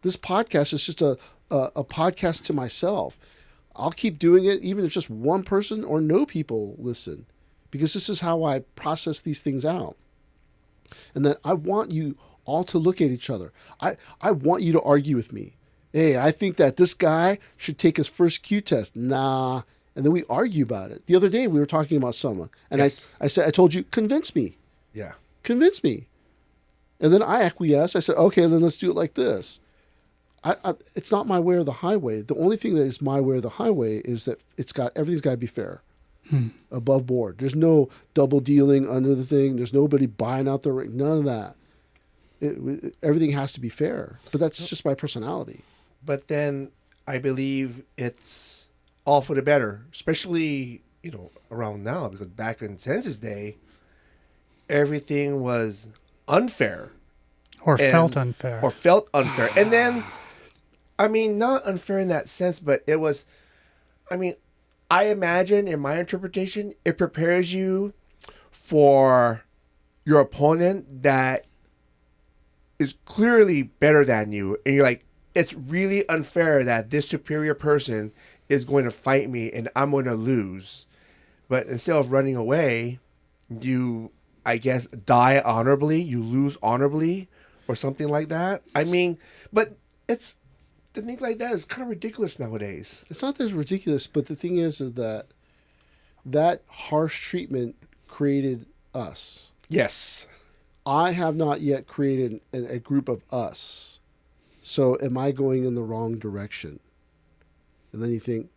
This podcast is just a podcast to myself. I'll keep doing it even if just one person or no people listen, because this is how I process these things out. And then I want you all to look at each other. I want you to argue with me. Hey, I think that this guy should take his first Q test. Nah. And then we argue about it. The other day we were talking about someone, and yes. I told you, convince me. Yeah. Convince me. And then I acquiesced. I said, okay, then let's do it like this. It's not my way or the highway. The only thing that is my way or the highway is that everything's got to be fair, above board. There's no double dealing under the thing. There's nobody buying out the ring. None of that. Everything has to be fair. But that's just my personality. But then I believe it's all for the better, especially, around now, because back in Sensei's day, everything was unfair. Or felt unfair. And then, not unfair in that sense, but it was, I imagine in my interpretation, it prepares you for your opponent that is clearly better than you. And you're like, it's really unfair that this superior person is going to fight me and I'm going to lose. But instead of running away, you, I guess, die honorably, you lose honorably or something like that. But it's, the thing like that is kind of ridiculous nowadays. It's not that it's ridiculous, but the thing is that harsh treatment created us. Yes. I have not yet created a group of us. So am I going in the wrong direction? And then you think,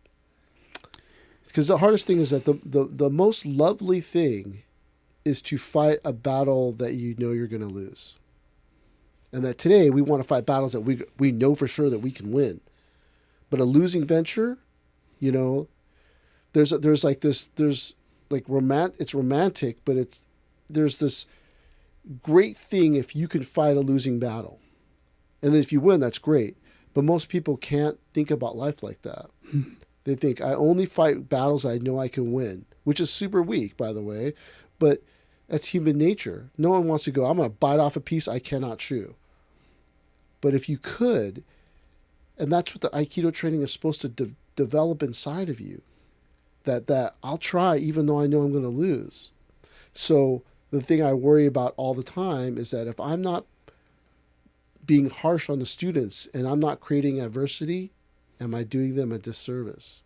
because the hardest thing is that the most lovely thing is to fight a battle that you know you're going to lose. And that today we want to fight battles that we know for sure that we can win. But a losing venture, it's romantic, but there's this great thing if you can fight a losing battle. And then if you win, that's great. But most people can't think about life like that. They think, I only fight battles I know I can win, which is super weak, by the way. But that's human nature. No one wants to go, I'm going to bite off a piece I cannot chew. But if you could, and that's what the Aikido training is supposed to develop inside of you, that I'll try even though I know I'm going to lose. So the thing I worry about all the time is that if I'm not being harsh on the students and I'm not creating adversity, am I doing them a disservice?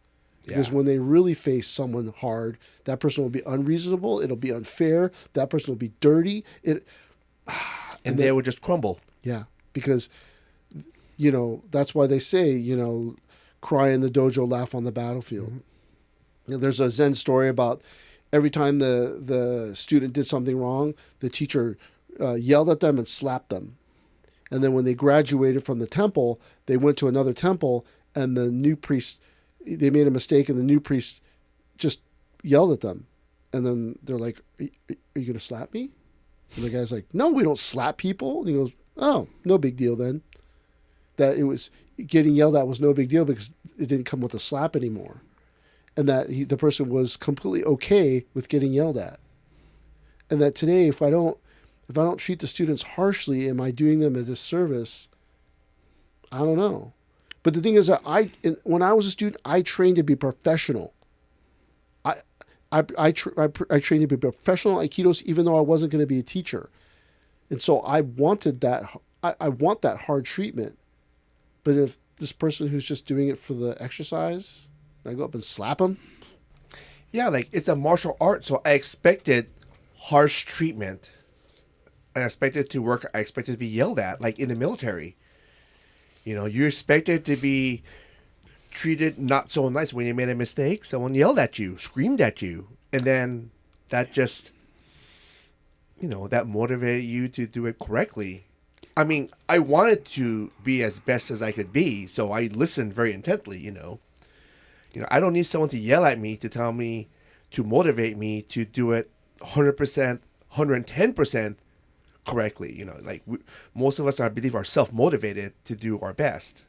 Because when they really face someone hard, that person will be unreasonable. It'll be unfair. That person will be dirty. And they will just crumble. Yeah, because, that's why they say, cry in the dojo, laugh on the battlefield. Mm-hmm. There's a Zen story about every time the student did something wrong, the teacher yelled at them and slapped them. And then when they graduated from the temple, they went to another temple, and the new priest, they made a mistake, and the new priest just yelled at them. And then they're like, are you going to slap me? And the guy's like, no, we don't slap people. And he goes, oh, no big deal then. That it was getting yelled at was no big deal because it didn't come with a slap anymore. And that the person was completely okay with getting yelled at. And that today, if I don't treat the students harshly, am I doing them a disservice? I don't know. But the thing is that when I was a student, I trained to be professional. I trained to be professional Aikidos, even though I wasn't going to be a teacher. And so I wanted that. I want that hard treatment. But if this person who's just doing it for the exercise, I go up and slap him. Yeah, like it's a martial art, so I expected harsh treatment. I expected to work. I expected to be yelled at, like in the military. You know, you expected to be treated not so nice when you made a mistake. Someone yelled at you, screamed at you, and then that just, you know, that motivated you to do it correctly. I mean, I wanted to be as best as I could be, so I listened very intently. You know, I don't need someone to yell at me to tell me, to motivate me to do it 100%, 110% correctly. You know, like most of us, I believe, are self-motivated to do our best.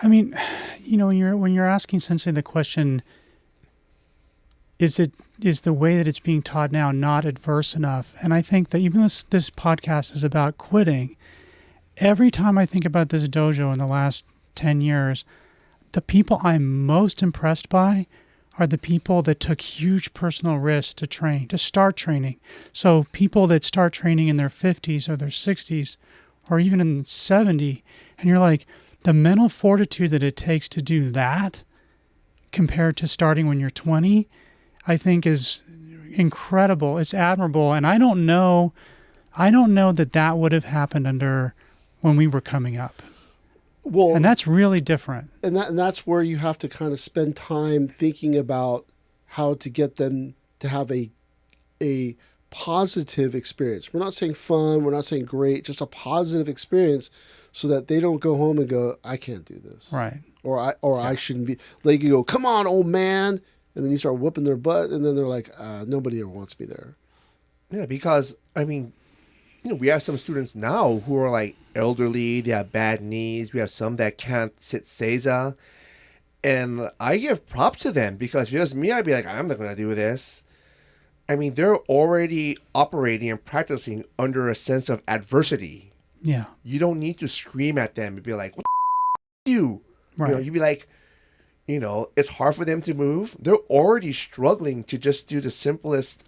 I mean, you know, when you're asking Sensei the question, is the way that it's being taught now not adverse enough? And I think that even this podcast is about quitting. Every time I think about this dojo in the last 10 years, the people I'm most impressed by are the people that took huge personal risks to train, to start training. So people that start training in their 50s or their 60s or even in 70, and you're like, the mental fortitude that it takes to do that compared to starting when you're 20, I think is incredible. It's admirable. And I don't know that would have happened under when we were coming up. Well, and that's really different. And that's where you have to kind of spend time thinking about how to get them to have a positive experience. We're not saying fun, we're not saying great, just a positive experience so that they don't go home and go, I can't do this. Right. I shouldn't be. Like you go, come on, old man. And then you start whooping their butt and then they're like, nobody ever wants me there. Yeah, because, I mean, you know, we have some students now who are like elderly, they have bad knees. We have some that can't sit seiza. And I give props to them because if it was me, I'd be like, I'm not going to do this. I mean, they're already operating and practicing under a sense of adversity. Yeah. You don't need to scream at them and be like, what you? Right. You know, you'd be like, you know, it's hard for them to move. They're already struggling to just do the simplest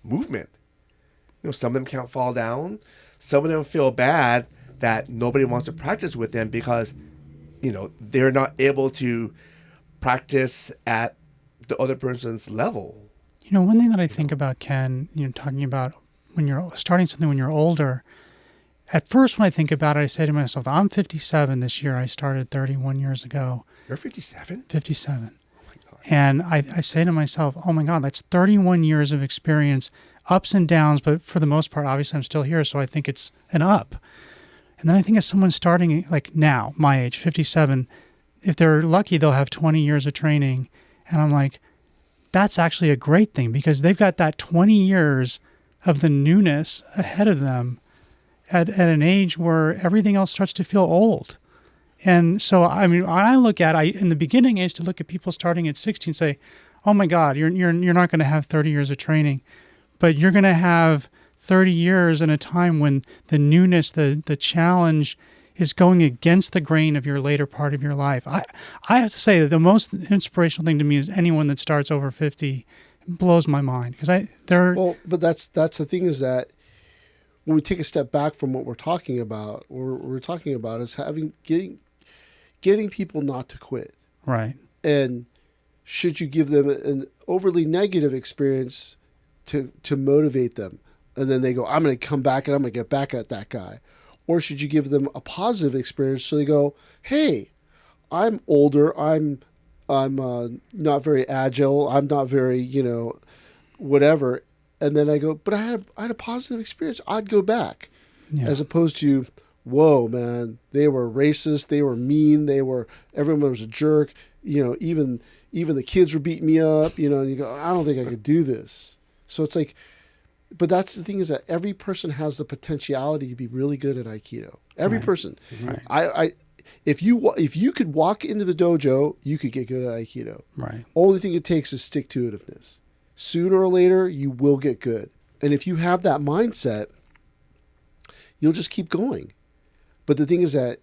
movement. You know, some of them can't fall down. Some of them feel bad that nobody wants to practice with them because, you know, they're not able to practice at the other person's level. You know, one thing that I think about, Ken, you know, talking about when you're starting something when you're older, at first when I think about it, I say to myself, I'm 57 this year. I started 31 years ago. You're 57? 57. Oh my God. And I say to myself, oh my God, that's 31 years of experience, ups and downs, but for the most part, obviously I'm still here, so I think it's an up. And then I think of someone starting like now, my age, 57, if they're lucky, they'll have 20 years of training. And I'm like, that's actually a great thing because they've got that 20 years of the newness ahead of them at an age where everything else starts to feel old. And so, I mean, when I look at, in the beginning, I used to look at people starting at 60 and say, oh my God, you're not going to have 30 years of training, but you're going to have 30 years in a time when the newness, the challenge is going against the grain of your later part of your life. I have to say that the most inspirational thing to me is anyone that starts over 50. It blows my mind because but that's the thing is that when we take a step back from what we're talking about, what we're talking about is getting people not to quit. Right. And should you give them an overly negative experience to motivate them, and then they go, I'm going to come back and I'm going to get back at that guy. Or should you give them a positive experience so they go, hey, I'm older, I'm not very agile, I'm not very, whatever. And then I go, but I had a positive experience. I'd go back. Yeah. As opposed to, whoa, man, they were racist, they were mean, everyone was a jerk. Even the kids were beating me up, and you go, I don't think I could do this. So it's like, but that's the thing is that every person has the potentiality to be really good at Aikido. Every person. Right. If you could walk into the dojo, you could get good at Aikido. Right. Only thing it takes is stick-to-itiveness. Sooner or later, you will get good. And if you have that mindset, you'll just keep going. But the thing is that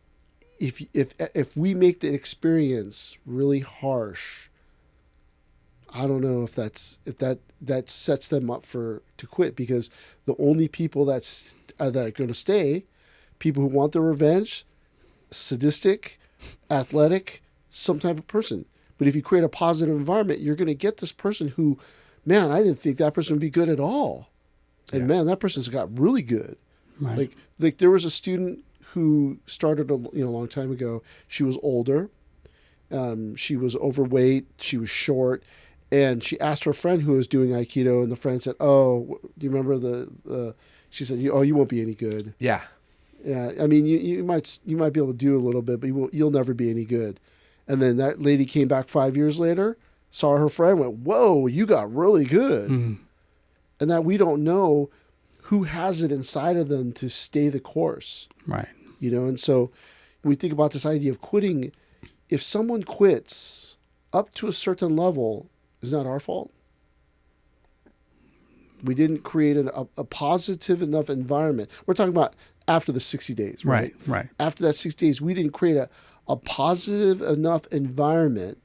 if we make the experience really harsh, I don't know if that sets them up to quit, because the only people that are going to stay, people who want their revenge, sadistic, athletic, some type of person. But if you create a positive environment, you're going to get this person who, man, I didn't think that person would be good at all. And man, that person's got really good. Right. Like there was a student who started a long time ago. She was older. She was overweight. She was short. And she asked her friend who was doing Aikido, and the friend said, "Oh, do you remember the?" She said, "Oh, you won't be any good." Yeah. Yeah, I mean, you might be able to do a little bit, but you'll never be any good. And then that lady came back 5 years later, saw her friend, went, "Whoa, you got really good." And that we don't know who has it inside of them to stay the course. Right. And so when we think about this idea of quitting, if someone quits up to a certain level, is that our fault? We didn't create a positive enough environment. We're talking about after the 60 days, right? Right. After that 60 days, we didn't create a positive enough environment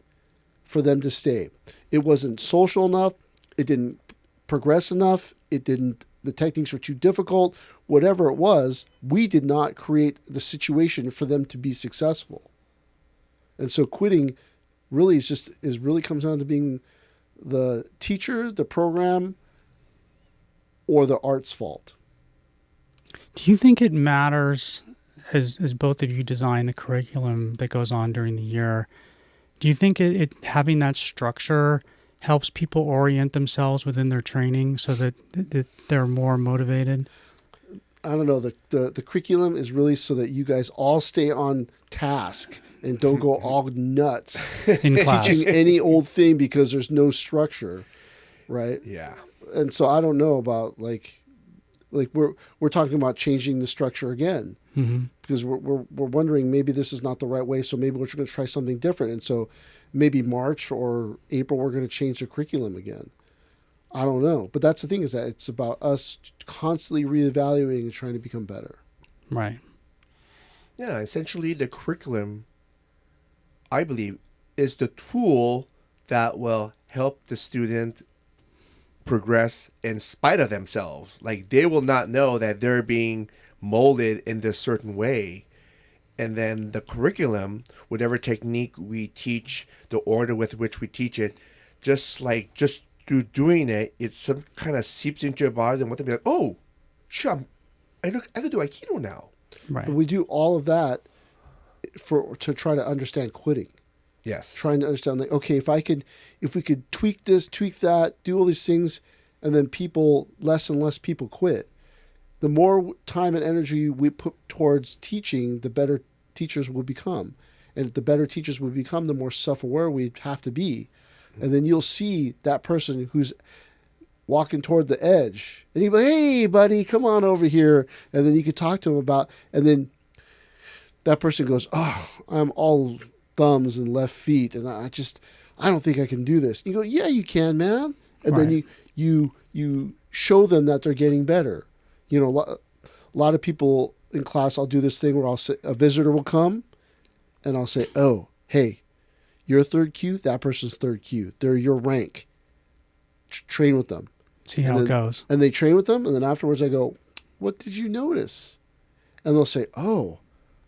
for them to stay. It wasn't social enough. It didn't progress enough. The techniques were too difficult. Whatever it was, we did not create the situation for them to be successful. And so quitting really really comes down to being the teacher, the program, or the art's fault. Do you think it matters, as both of you design the curriculum that goes on during the year, do you think it having that structure helps people orient themselves within their training so that they're more motivated? I don't know. The curriculum is really so that you guys all stay on task and don't go all nuts in class, teaching any old thing because there's no structure, right? Yeah. And so I don't know about like we're talking about changing the structure again because we're wondering maybe this is not the right way. So maybe we're going to try something different. And so maybe March or April we're going to change the curriculum again. I don't know. But that's the thing, is that it's about us constantly reevaluating and trying to become better. Right. Yeah, essentially the curriculum, I believe, is the tool that will help the student progress in spite of themselves. Like they will not know that they're being molded in this certain way. And then the curriculum, whatever technique we teach, the order with which we teach it, just through doing it, it some kind of seeps into your body and want to be like, oh, sure, I can do Aikido now. Right. But we do all of that to try to understand quitting. Yes. Trying to understand, like, okay, if we could tweak this, tweak that, do all these things, and then less and less people quit. The more time and energy we put towards teaching, the better teachers will become. And the better teachers we become, the more self-aware we have to be. And then you'll see that person who's walking toward the edge. And you'll be like, hey, buddy, come on over here. And then you can talk to him and then that person goes, oh, I'm all thumbs and left feet. And I don't think I can do this. You go, yeah, you can, man. And then you show them that they're getting better. A lot of people in class, I'll do this thing where a visitor will come and I'll say, oh, hey, you're third Q, that person's third Q. They're your rank. Train with them. See how it goes. And they train with them. And then afterwards I go, what did you notice? And they'll say, oh,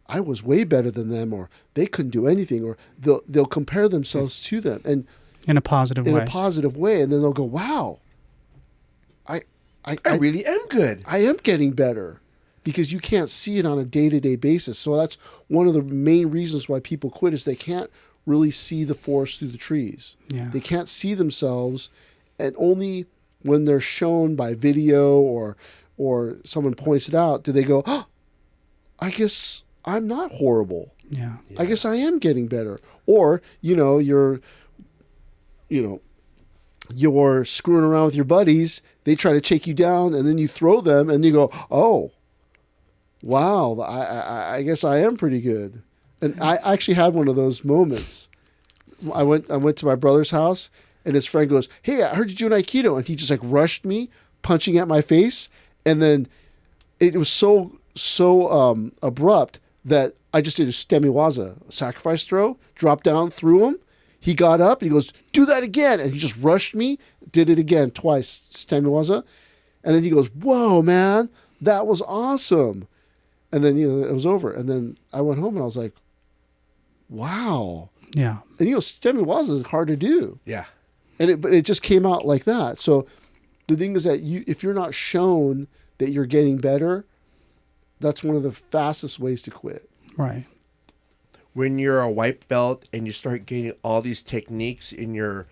I was way better than them, or they couldn't do anything, or they'll compare themselves to them. And in a positive way. And then they'll go, wow, I really am good. I am getting better, because you can't see it on a day-to-day basis. So that's one of the main reasons why people quit, is they can't really see the forest through the trees. Yeah. They can't see themselves, and only when they're shown by video or someone points it out do they go, oh, I guess I'm not horrible. Yeah. I guess I am getting better. Or, you're screwing around with your buddies. They try to take you down, and then you throw them, and you go, oh, wow, I guess I am pretty good. And I actually had one of those moments. I went to my brother's house, and his friend goes, hey, I heard you doing Aikido. And he just rushed me, punching at my face. And then it was so abrupt that I just did a stemiwaza, a sacrifice throw, dropped down, threw him. He got up, and he goes, do that again. And he just rushed me, did it again, twice, stemiwaza. And then he goes, whoa, man, that was awesome. And then, it was over. And then I went home, and I was like, wow. Yeah. And, stemiwaza is hard to do. Yeah. But it just came out like that. So the thing is that if you're not shown that you're getting better, that's one of the fastest ways to quit. Right. When you're a white belt and you start getting all these techniques in your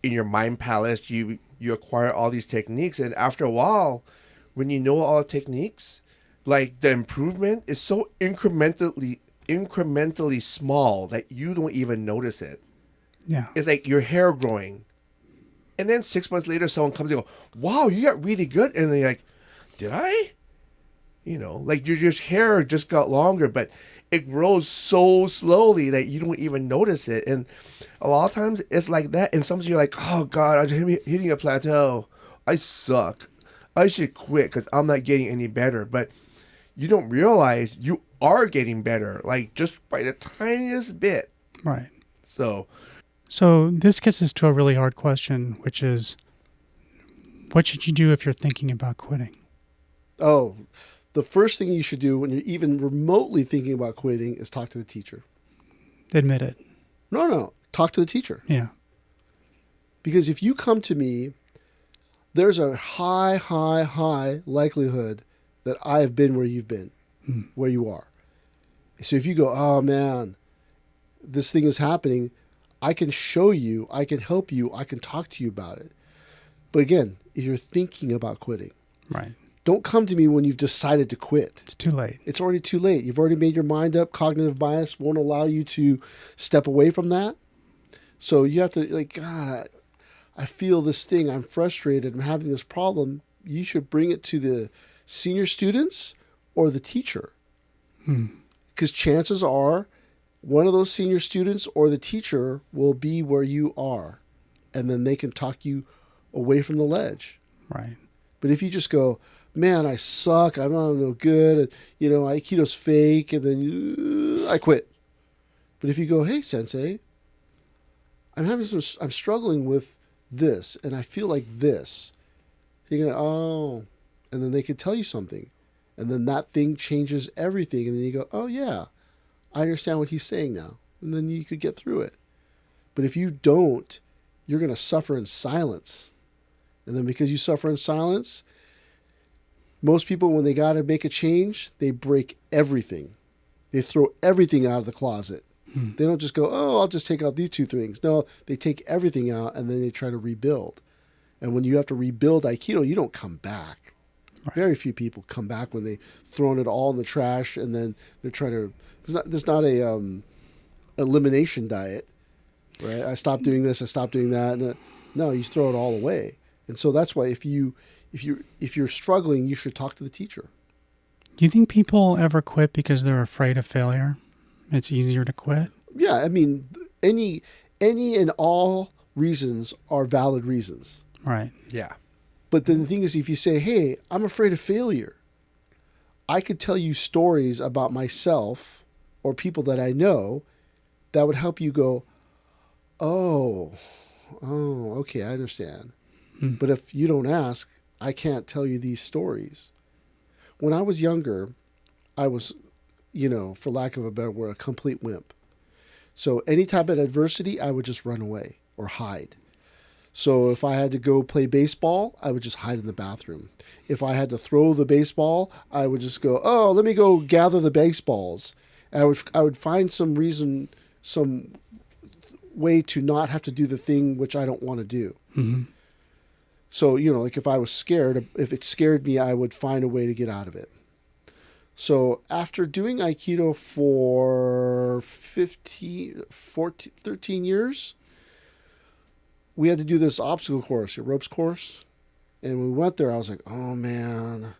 mind palace, you acquire all these techniques, and after a while, when you know all the techniques, like the improvement is so incrementally small that you don't even notice it. Yeah. It's like your hair growing. And then 6 months later, someone comes and goes, wow, you got really good. And they're like, did I? You know, like your hair just got longer, but it grows so slowly that you don't even notice it. And a lot of times it's like that. And sometimes you're like, oh, God, I'm hitting a plateau. I suck. I should quit because I'm not getting any better. But you don't realize you are getting better, like just by the tiniest bit. Right. So this gets us to a really hard question, which is, what should you do if you're thinking about quitting? Oh, the first thing you should do when you're even remotely thinking about quitting is talk to the teacher. Admit it. No. Talk to the teacher. Yeah. Because if you come to me, there's a high likelihood that I have been where you've been, where you are. So if you go, oh man, this thing is happening, I can show you, I can help you, I can talk to you about it. But again, if you're thinking about quitting, Right. don't come to me when you've decided to quit. It's too late. It's already too late. You've already made your mind up. Cognitive bias won't allow you to step away from that. So you have to, like, God, I feel this thing. I'm frustrated. I'm having this problem. You should bring it to the senior students or the teacher. Because chances are one of those senior students or the teacher will be where you are. And then they can talk you away from the ledge. Right. But if you just go, man, I suck, I'm not no good, you know, Aikido's fake, and then I quit. But if you go, hey, sensei, I'm struggling with this, and I feel like this, you're going, oh, and then they could tell you something. And then that thing changes everything. And then you go, oh, yeah, I understand what he's saying now. And then you could get through it. But if you don't, you're going to suffer in silence. And then because you suffer in silence, most people, when they got to make a change, they break everything. They throw everything out of the closet. They don't just go, oh, I'll just take out these two things. No, they take everything out and then they try to rebuild. And when you have to rebuild Aikido, you don't come back. Right. Very few people come back when they've thrown it all in the trash and then they're trying to... There's not a elimination diet, right? I stopped doing this, I stopped doing that. No, you throw it all away. And so that's why if you're struggling, you should talk to the teacher. Do you think people ever quit because they're afraid of failure? It's easier to quit? Yeah, I mean, any and all reasons are valid reasons. Right. yeah. But then the thing is, if you say, hey, I'm afraid of failure, I could tell you stories about myself or people that I know that would help you go, oh, okay, I understand. But if you don't ask, I can't tell you these stories. When I was younger, I was, for lack of a better word, a complete wimp. So any type of adversity, I would just run away or hide. So if I had to go play baseball, I would just hide in the bathroom. If I had to throw the baseball, I would just go, oh, let me go gather the baseballs. And I would find some reason, some way to not have to do the thing which I don't want to do. Mm-hmm. So, like if I was scared, if it scared me, I would find a way to get out of it. So after doing Aikido for 13 years, we had to do this obstacle course, a ropes course. And when we went there, I was like, oh, man.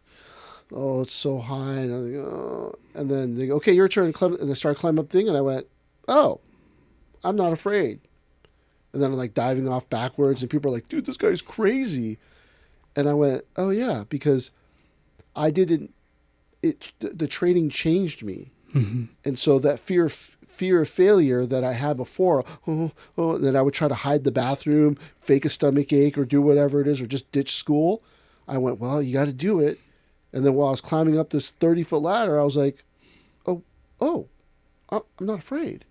Oh, it's so high. And I was like, oh. And then they go, okay, your turn. And they started climbing up the thing. And I went, oh, I'm not afraid. And then I'm like diving off backwards. And people are like, dude, this guy's crazy. And I went, oh, yeah, because the training changed me. Mm-hmm. And so that fear of failure that I had before, then I would try to hide the bathroom, fake a stomach ache or do whatever it is, or just ditch school. I went, well, you got to do it. And then while I was climbing up this 30-foot ladder, I was like, oh, I'm not afraid.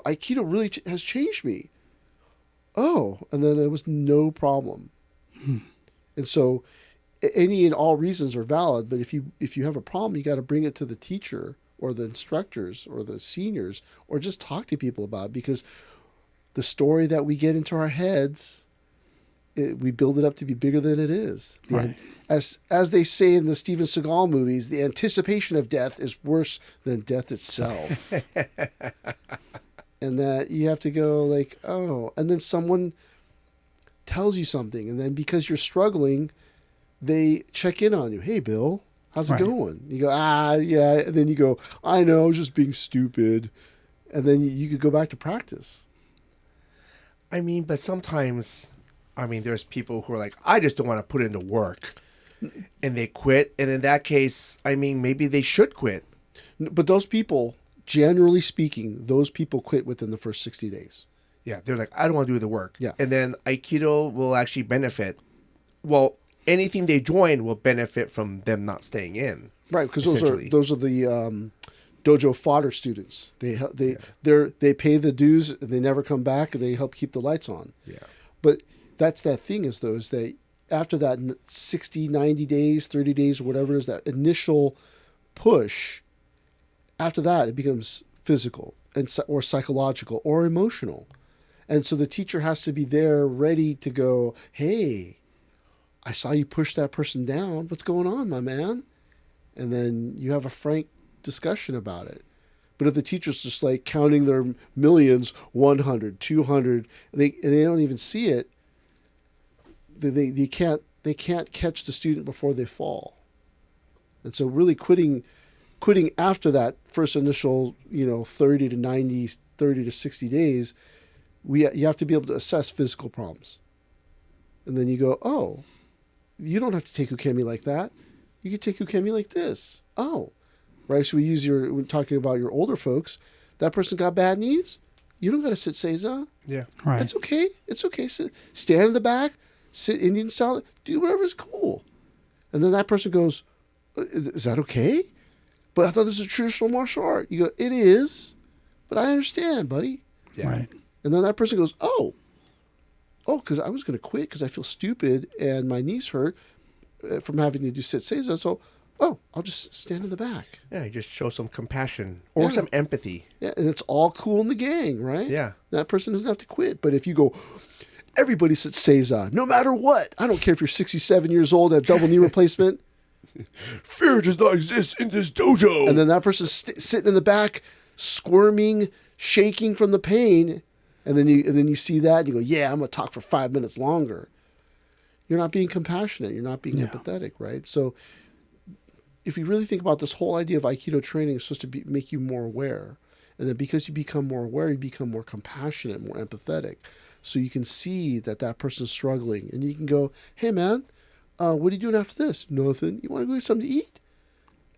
Aikido really has changed me. oh, and then it was no problem. And so any and all reasons are valid, but if you have a problem, you got to bring it to the teacher or the instructors or the seniors, or just talk to people about it, because the story that we get into our heads, we build it up to be bigger than it is. Right. As they say in the Steven Seagal movies, the anticipation of death is worse than death itself. And that you have to go like, oh, and then someone tells you something, and then because you're struggling, they check in on you. Hey, Bill, how's it going? You go, yeah. And then you go, I know, I was just being stupid. And then you could go back to practice. I mean, but sometimes, I mean, there's people who are like, I just don't want to put in the work. And they quit. And in that case, I mean, maybe they should quit. But those people, generally speaking, those people quit within the first 60 days. Yeah, they're like, I don't want to do the work. Yeah. And then Aikido will actually benefit. Well, anything they join will benefit from them not staying in. Right, because those are the dojo fodder students. They pay the dues, and they never come back, and they help keep the lights on. Yeah. But that's that thing is that after that 60, 90 days, 30 days, or whatever it is, that initial push, after that it becomes physical or psychological or emotional. And so the teacher has to be there ready to go, hey, I saw you push that person down. What's going on, my man? And then you have a frank discussion about it. But if the teacher's just like counting their millions, 100, 200, they don't even see it, they can't catch the student before they fall. And so really quitting after that first initial, 30 to 90, 30 to 60 days, you have to be able to assess physical problems. And then you go, oh, you don't have to take ukemi like that. You can take ukemi like this. Oh, right. So when talking about your older folks, that person got bad knees. You don't got to sit seiza. Yeah. Right. It's okay. It's okay. Stand in the back, sit Indian style, do whatever's cool. And then that person goes, is that okay? But I thought this is a traditional martial art. You go, it is, but I understand, buddy. Yeah. Right. And then that person goes, oh, because I was going to quit because I feel stupid and my knees hurt from having to do sit seiza. So, I'll just stand in the back. Yeah, you just show some compassion or some empathy. Yeah, and it's all cool in the gang, right? Yeah. That person doesn't have to quit. But if you go, everybody sits seiza, no matter what. I don't care if you're 67 years old and have double knee replacement. Fear does not exist in this dojo. And then that person's sitting in the back, squirming, shaking from the pain. And then you see that and you go, yeah, I'm going to talk for 5 minutes longer. You're not being compassionate. You're not being empathetic, right? So if you really think about this whole idea of Aikido training is supposed to make you more aware. And then because you become more aware, you become more compassionate, more empathetic. So you can see that person's struggling. And you can go, hey, man, what are you doing after this? Nothing. You want to go get something to eat?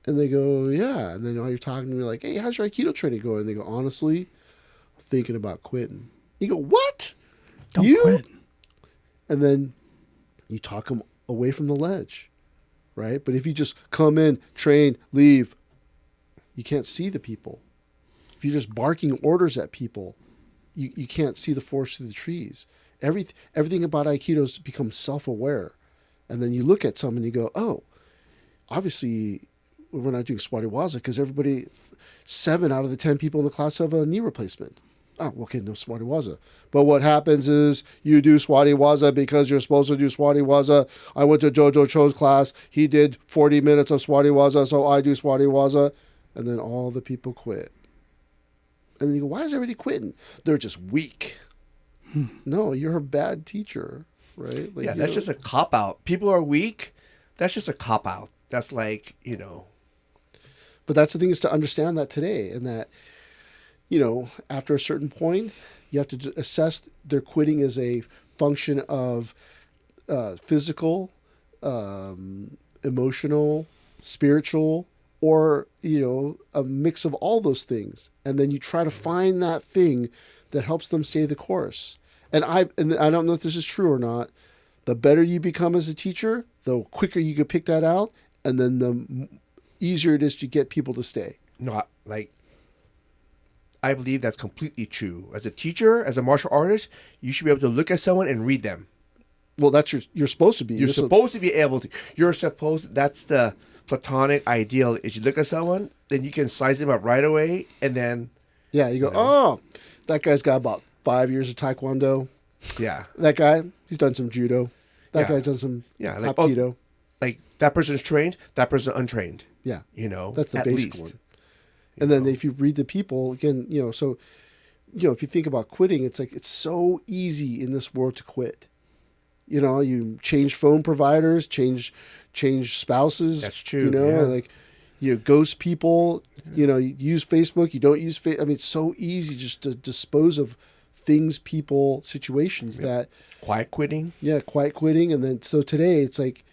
And they go, yeah. And then you're talking to me like, hey, how's your Aikido training going? And they go, honestly, I'm thinking about quitting. You go, what? Don't quit. And then you talk them away from the ledge, right? But if you just come in, train, leave, you can't see the people. If you're just barking orders at people, you can't see the forest through the trees. Everything about Aikido has become self-aware. And then you look at someone and you go, oh, obviously we're not doing Swadiwaza because 7 out of the 10 people in the class have a knee replacement. Oh, okay, no Swadiwaza. But what happens is you do Swadiwaza because you're supposed to do Swadiwaza. I went to Jojo Cho's class. He did 40 minutes of Swadiwaza, so I do Swadiwaza. And then all the people quit. And then you go, why is everybody quitting? They're just weak. No, you're a bad teacher, right? Like, that's just a cop-out. People are weak. That's just a cop-out. That's like, But that's the thing is to understand that today and that, after a certain point, you have to assess their quitting as a function of physical, emotional, spiritual, or, a mix of all those things. And then you try to find that thing that helps them stay the course. And I don't know if this is true or not. The better you become as a teacher, the quicker you can pick that out. And then the easier it is to get people to stay. Not like, I believe that's completely true. As a teacher, as a martial artist, you should be able to look at someone and read them. Well, that's you're supposed to be. You're supposed to be able to. That's the platonic ideal, is you look at someone, then you can size them up right away, and then... Yeah, you go, oh, that guy's got about 5 years of Taekwondo. Yeah. That guy, he's done some Judo. That Yeah. guy's done some Like, Aikido. Like, that person's trained, that person's untrained. Yeah. You know? That's the at basic least. one. And then if you read the people, again, so, if you think about quitting, it's like, it's so easy in this world to quit. You change phone providers, change spouses. That's true. Like, ghost people, you use Facebook, you don't use Facebook. I mean, it's so easy just to dispose of things, people, situations that... Quiet quitting. Yeah, quiet quitting. And then, so today it's like,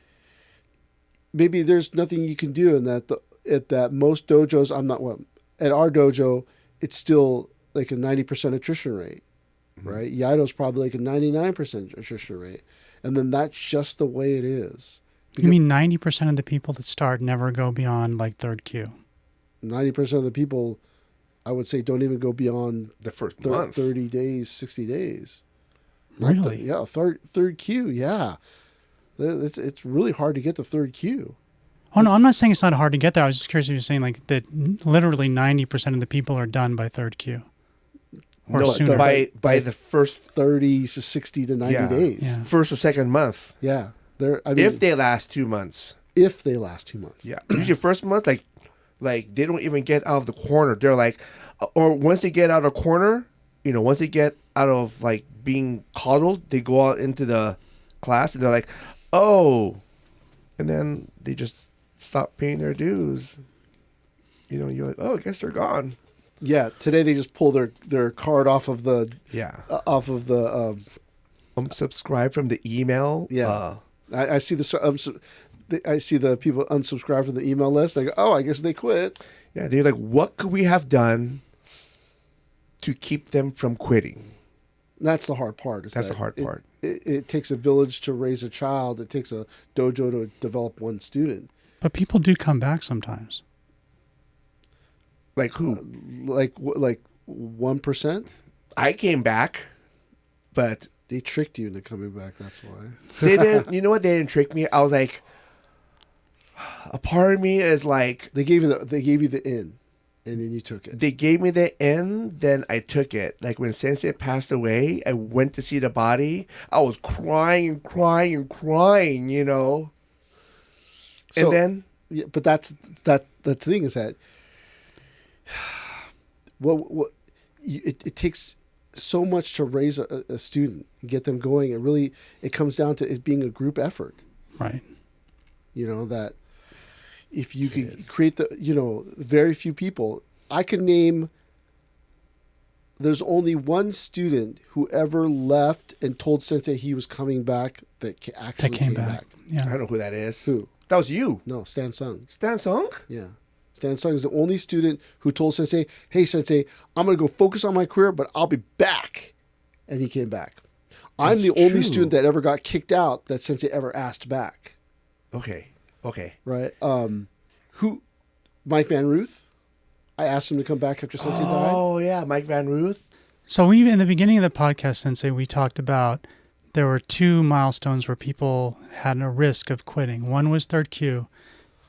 maybe there's nothing you can do, and at most dojos, at our dojo, it's still like a 90% attrition rate, right? Iaido's probably like a 99% attrition rate. And then that's just the way it is. You mean 90% of the people that start never go beyond like third Q? 90% of the people, I would say, don't even go beyond The first month. 30 days, 60 days. Really? Yeah, third Q, yeah. It's really hard to get the third Q. Oh, no, I'm not saying it's not hard to get there. I was just curious if you're saying like that literally 90% of the people are done by third Q. Or No, sooner. by the first 30 to 60 to 90 days. Yeah. first or second month. Yeah. If they last 2 months. If they last 2 months. Yeah. Usually first month, like they don't even get out of the corner. They're like, or once they get out of the corner, once they get out of like being coddled, they go out into the class and they're like, oh, and then they just stop paying their dues. You're like, oh, I guess they're gone. Yeah. Today they just pull their card off of the Unsubscribe from the email. Yeah. I see I see the people unsubscribe from the email list. I go, oh, I guess they quit. Yeah, they're like, what could we have done to keep them from quitting? That's the hard part. That's the hard part. It takes a village to raise a child. It takes a dojo to develop one student. But people do come back sometimes. Like who? Like 1%. I came back, but They tricked you into coming back. That's why. they didn't. You know what? They didn't trick me. I was like, a part of me is like, They gave you the in, and then you took it. they gave me the end, then I took it. Like when Sensei passed away, I went to see the body. I was crying and crying and crying, So- and then Yeah, but that's the thing is that it takes so much to raise a student and get them going. It comes down to it being a group effort. Right. That if you could create very few people. I can name, there's only one student who ever left and told Sensei he was coming back that actually came back. I Yeah. don't know who that is. Who? That was you, No, Stan Sung. Stan Sung. Yeah. Stan Sung is the only student who told Sensei, hey, Sensei, I'm going to go focus on my career, but I'll be back. And he came back. I'm the only true. student that ever got kicked out that Sensei ever asked back. Okay. Right? Mike Van Ruth? I asked him to come back after Sensei died. Oh yeah, Mike Van Ruth. So in the beginning of the podcast, Sensei, we talked about there were 2 milestones where people had a risk of quitting. One was third Q,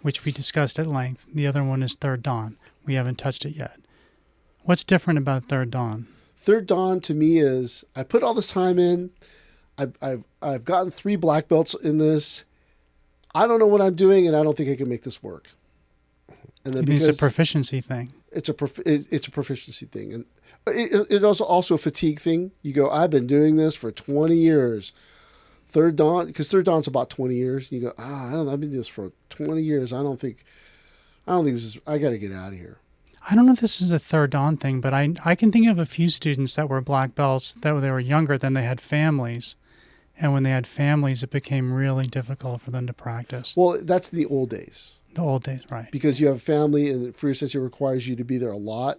which we discussed at length. The other one is third Dan. We haven't touched it yet. What's different about third Dan? Third Dan to me is I put all this time in. I've gotten 3 black belts in this. I don't know what I'm doing, and I don't think I can make this work. And then It's a proficiency thing. it's a proficiency thing, and it also a fatigue thing. You go, I've been doing this for 20 years. Third Dan, because third Dan's about 20 years. You go, I don't know. I've been doing this for 20 years. I don't think this is. I got to get out of here. I don't know if this is a third Dan thing, but I can think of a few students that were black belts that they were younger than they had families. And when they had families, it became really difficult for them to practice. Well, that's the old days. The old days, right. Because you have a family, and for your sensei requires you to be there a lot.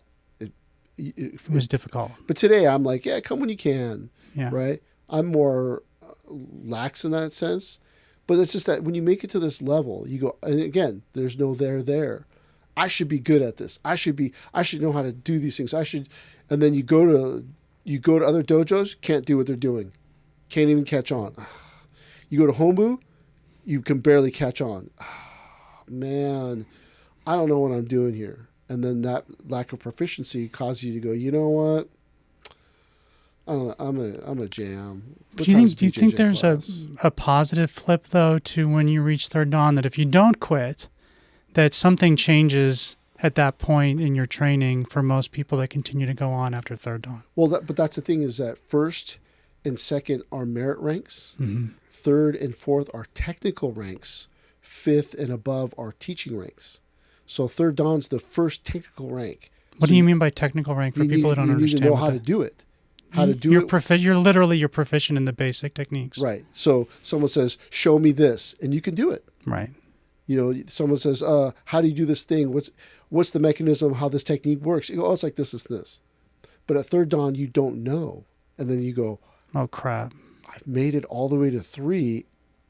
It was difficult. But today I'm like, yeah, come when you can. Yeah. Right? I'm more lax in that sense. But it's just that when you make it to this level, you go, and again, there's no there. I should be good at this. I should know how to do these things. And then you go to other dojos, can't do what they're doing. Can't even catch on. You go to Hombu, you can barely catch on. Man, I don't know what I'm doing here. And then that lack of proficiency causes you to go, you know what? I don't know. I'm a jam. Do you think there's a positive flip though to when you reach third dan, that if you don't quit, that something changes at that point in your training for most people that continue to go on after third dan? Well, but that's the thing, is that first and second are merit ranks. Mm-hmm. Third and fourth are technical ranks. Fifth and above are teaching ranks. So third dan's the first technical rank. What do you mean by technical rank for people that don't understand? You need to know how to do it. How to do it. You're proficient in the basic techniques. Right. So someone says, show me this, and you can do it. Right. You know, someone says, how do you do this thing? What's the mechanism of how this technique works? You go, oh, it's like this. But at third dan, you don't know. And then you go, oh, crap. I've made it all the way to 3,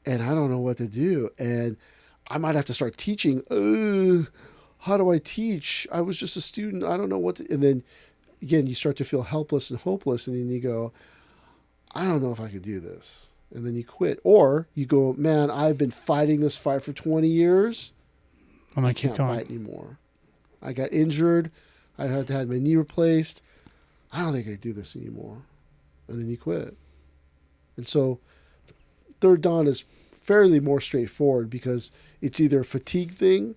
and I don't know what to do. And I might have to start teaching. How do I teach? I was just a student. I don't know what to... And then, again, you start to feel helpless and hopeless, and then you go, I don't know if I could do this. And then you quit. Or you go, man, I've been fighting this fight for 20 years. I can't fight anymore. I got injured. I had to have my knee replaced. I don't think I can do this anymore. And then you quit. And so third dan is fairly more straightforward because it's either a fatigue thing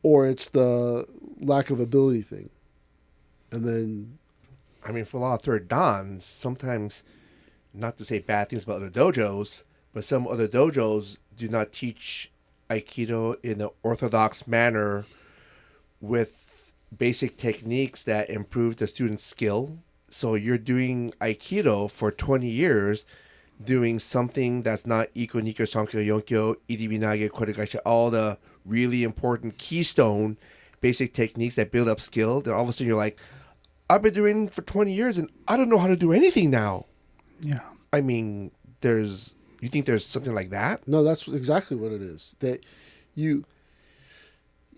or it's the lack of ability thing. And then... I mean, for a lot of third dans, sometimes, not to say bad things about other dojos, but some other dojos do not teach Aikido in an orthodox manner with basic techniques that improve the student's skill. So you're doing Aikido for 20 years, doing something that's not Iko, Nikyo, Sankyo, Yonkyo, Iriminage, Koregashi, all the really important keystone basic techniques that build up skill. Then all of a sudden you're like, I've been doing for 20 years and I don't know how to do anything now. Yeah. I mean, you think there's something like that? No, that's exactly what it is. That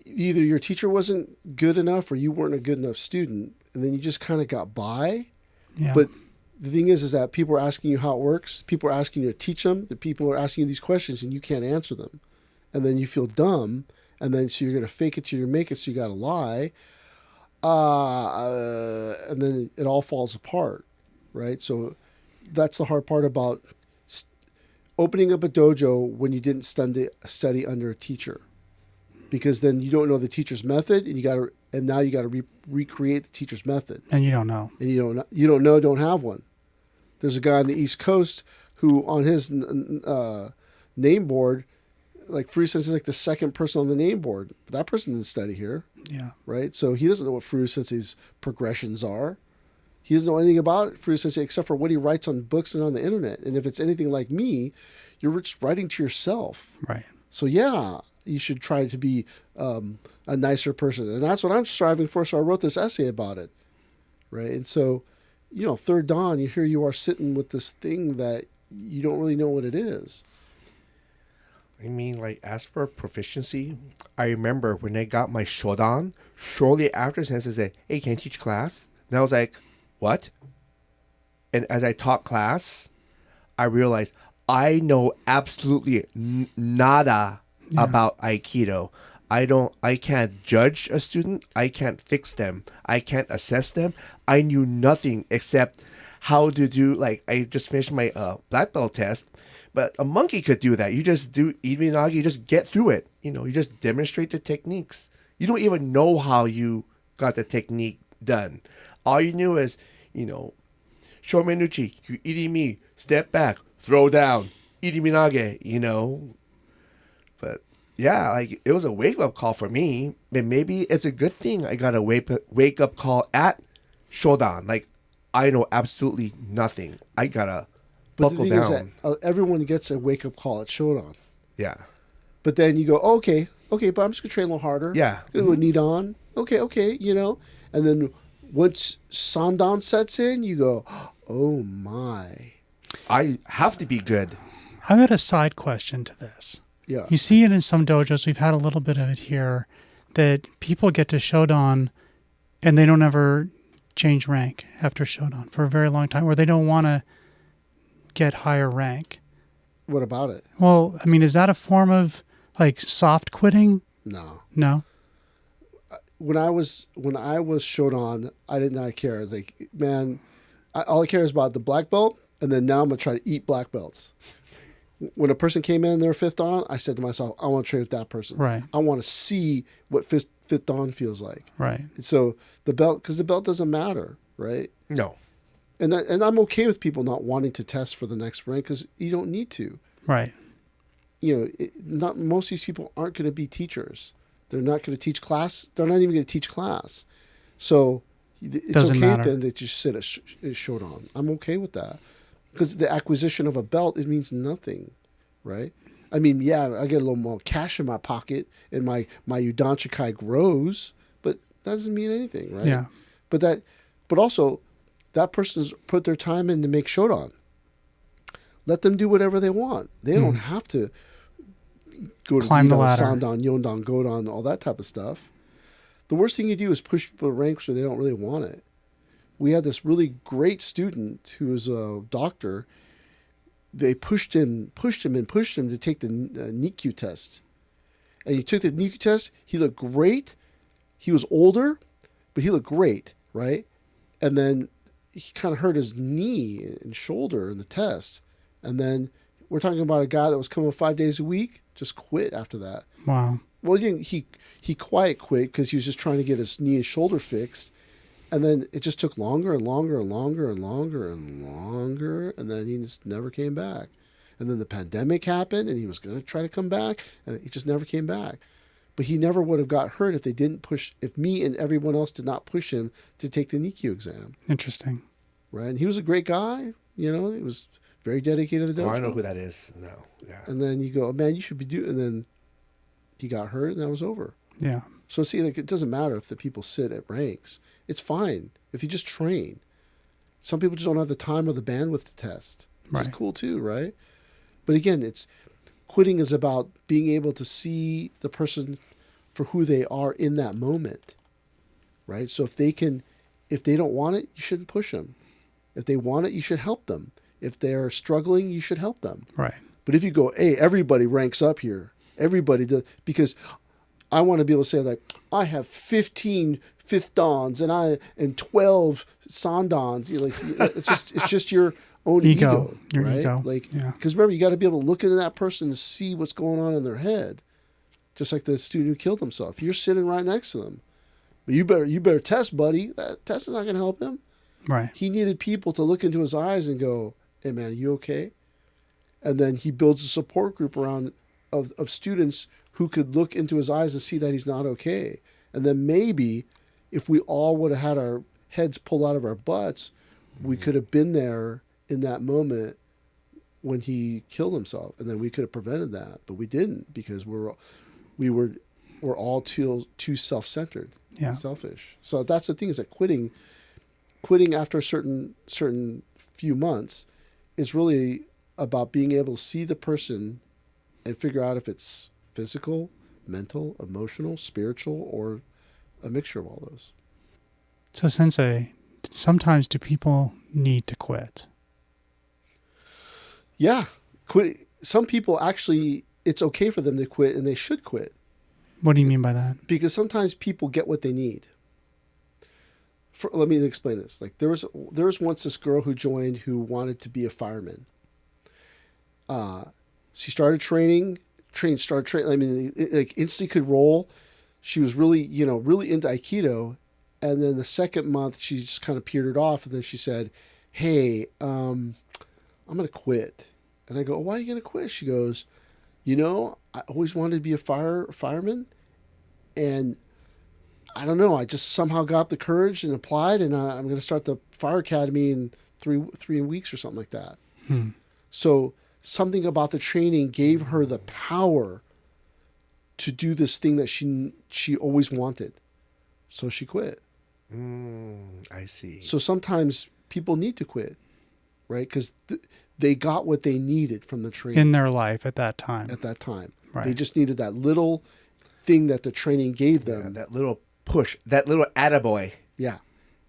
either your teacher wasn't good enough or you weren't a good enough student, and then you just kind of got by. Yeah. But the thing is that people are asking you how it works. People are asking you to teach them. The people are asking you these questions and you can't answer them. And then you feel dumb. And then so you're going to fake it till you make it, so you got to lie. And then it all falls apart, right? So that's the hard part about opening up a dojo when you didn't study under a teacher, because then you don't know the teacher's method, and now you got to recreate the teacher's method. And you don't know. And don't have one. There's a guy on the East Coast who on his name board, like Furu Sensei is like the second person on the name board. But that person didn't study here. Yeah. Right? So he doesn't know what Furu Sensei's progressions are. He doesn't know anything about Furu Sensei except for what he writes on books and on the internet. And if it's anything like me, you're just writing to yourself. Right. So yeah, you should try to be a nicer person. And that's what I'm striving for. So I wrote this essay about it. Right? And so, third dan, here you are sitting with this thing that you don't really know what it is. I mean, like, as for proficiency, I remember when I got my shodan, shortly after Sensei said, hey, can you teach class? And I was like, what? And as I taught class, I realized I know absolutely nada about Aikido. I can't judge a student. I can't fix them. I can't assess them. I knew nothing except how to do, like, I just finished my black belt test. But a monkey could do that. You just do Iminagi, you just get through it. You just demonstrate the techniques. You don't even know how you got the technique done. All you knew is, Shomenuchi, you irimi, step back, throw down, iriminage, But yeah, like, it was a wake-up call for me. And maybe it's a good thing I got a wake-up call at Shodan. Like, I know absolutely nothing. I gotta But buckle the thing down. is that everyone gets a wake-up call at Shodan. Yeah. But then you go, okay, but I'm just going to train a little harder. Yeah. Going to go knee on. Okay, And then once Sandan sets in, you go, oh my. I have to be good. I've got a side question to this. Yeah. You see it in some dojos. We've had a little bit of it here, that people get to Shodan and they don't ever change rank after Shodan for a very long time, or they don't want to get higher rank. What about it? Well, I mean, is that a form of like soft quitting? No. No. When I was Shodan, I did not care. Like, man, all I care is about the black belt, and then now I'm gonna try to eat black belts. When a person came in their fifth dan, I said to myself, I want to train with that person. Right. I want to see what fifth dan feels like. Right. And so the belt, because the belt doesn't matter, right? No. And I'm okay with people not wanting to test for the next rank because you don't need to. Right. You know, most of these people aren't going to be teachers. They're not going to teach class. They're not even going to teach class. So it's Doesn't okay matter. then that you sit at Shodan. I'm okay with that. Because the acquisition of a belt, it means nothing, right? I mean, yeah, I get a little more cash in my pocket and my Udanshikai grows, but that doesn't mean anything, right? Yeah. But also, that person's put their time in to make Shodan. Let them do whatever they want. They don't have to go to Climb the Idan, ladder. Sandan, Yondan, Godan, all that type of stuff. The worst thing you do is push people to ranks where they don't really want it. We had this really great student who was a doctor. They pushed him to take the NICU test. And he took the NICU test. He looked great. He was older, but he looked great, right? And then he kind of hurt his knee and shoulder in the test. And then we're talking about a guy that was coming 5 days a week, just quit after that. Wow. Well, he quiet quit because he was just trying to get his knee and shoulder fixed. And then it just took longer and longer and longer and longer and longer. And then he just never came back. And then the pandemic happened and he was going to try to come back and he just never came back. But he never would have got hurt if me and everyone else did not push him to take the NICU exam. Interesting. Right. And he was a great guy. You know, he was very dedicated to the dojo. Oh, I know who that is now. Yeah. And then you go, oh, man, you should be doing, and then he got hurt and that was over. Yeah. So see, like, it doesn't matter if the people sit at ranks. It's fine if you just train. Some people just don't have the time or the bandwidth to test, which is Right. cool too, right? But again, quitting is about being able to see the person for who they are in that moment, right? So if they don't want it, you shouldn't push them. If they want it, you should help them. If they're struggling, you should help them. Right. But if you go, hey, everybody ranks up here, everybody does, because I want to be able to say, like, I have 15 fifth dans and 12 sandans. You know, like, it's just your own ego, Your right? ego. Like, Yeah. because remember, you got to be able to look into that person and see what's going on in their head, just like the student who killed himself. You're sitting right next to them, but you better test, buddy. That test is not going to help him. Right. He needed people to look into his eyes and go, hey, man, are you okay? And then he builds a support group around of students who could look into his eyes and see that he's not okay. And then maybe if we all would have had our heads pulled out of our butts, we could have been there in that moment when he killed himself. And then we could have prevented that. But we didn't, because we're all too self-centered, Yeah. selfish. So that's the thing, is that quitting after a certain few months is really about being able to see the person and figure out if it's physical, mental, emotional, spiritual, or a mixture of all those. So, Sensei, sometimes do people need to quit? Yeah, quit. Some people actually, it's okay for them to quit, and they should quit, What do you mean by that? because sometimes people get what they need. Let me explain this. Like, there was once this girl who joined who wanted to be a fireman. She started training. I mean, like, instantly could roll. She was really into Aikido. And then the second month, she just kind of petered off. And then she said, hey, I'm going to quit. And I go, why are you going to quit? She goes, I always wanted to be a fireman. And I don't know, I just somehow got up the courage and applied. And I'm going to start the fire academy in three weeks or something like that. So something about the training gave her the power to do this thing that she always wanted. So she quit. I see. So sometimes people need to quit, right? Because they got what they needed from the training In their life at that time. at that time. Right. They just needed that little thing that the training gave them. Yeah, that little push, that little attaboy. Yeah.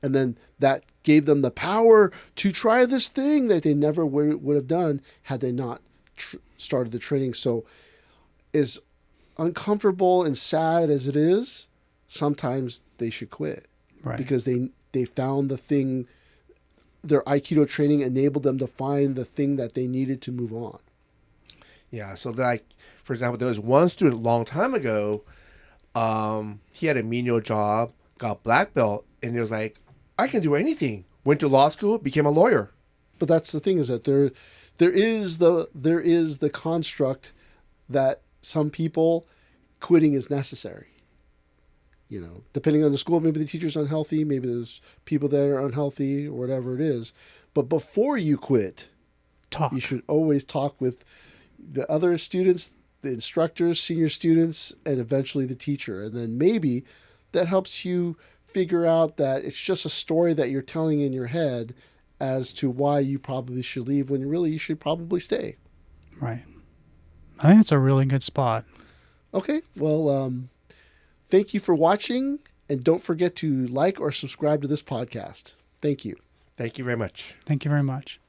And then that gave them the power to try this thing that they never would have done had they not started the training. So as uncomfortable and sad as it is, sometimes they should quit. Right. Because they found the thing, their Aikido training enabled them to find the thing that they needed to move on. Yeah, so like, for example, there was one student a long time ago, he had a menial job, got black belt, and he was like, I can do anything. Went to law school, became a lawyer. But that's the thing, is that there is the construct that some people quitting is necessary. You know, depending on the school, maybe the teacher's unhealthy, maybe there's people that are unhealthy or whatever it is. But before you quit, you should always talk with the other students, the instructors, senior students, and eventually the teacher. And then maybe that helps you figure out that it's just a story that you're telling in your head as to why you probably should leave when really you should probably stay. Right. I think it's a really good spot. Okay. Well, thank you for watching, and don't forget to like or subscribe to this podcast. Thank you. Thank you very much. Thank you very much.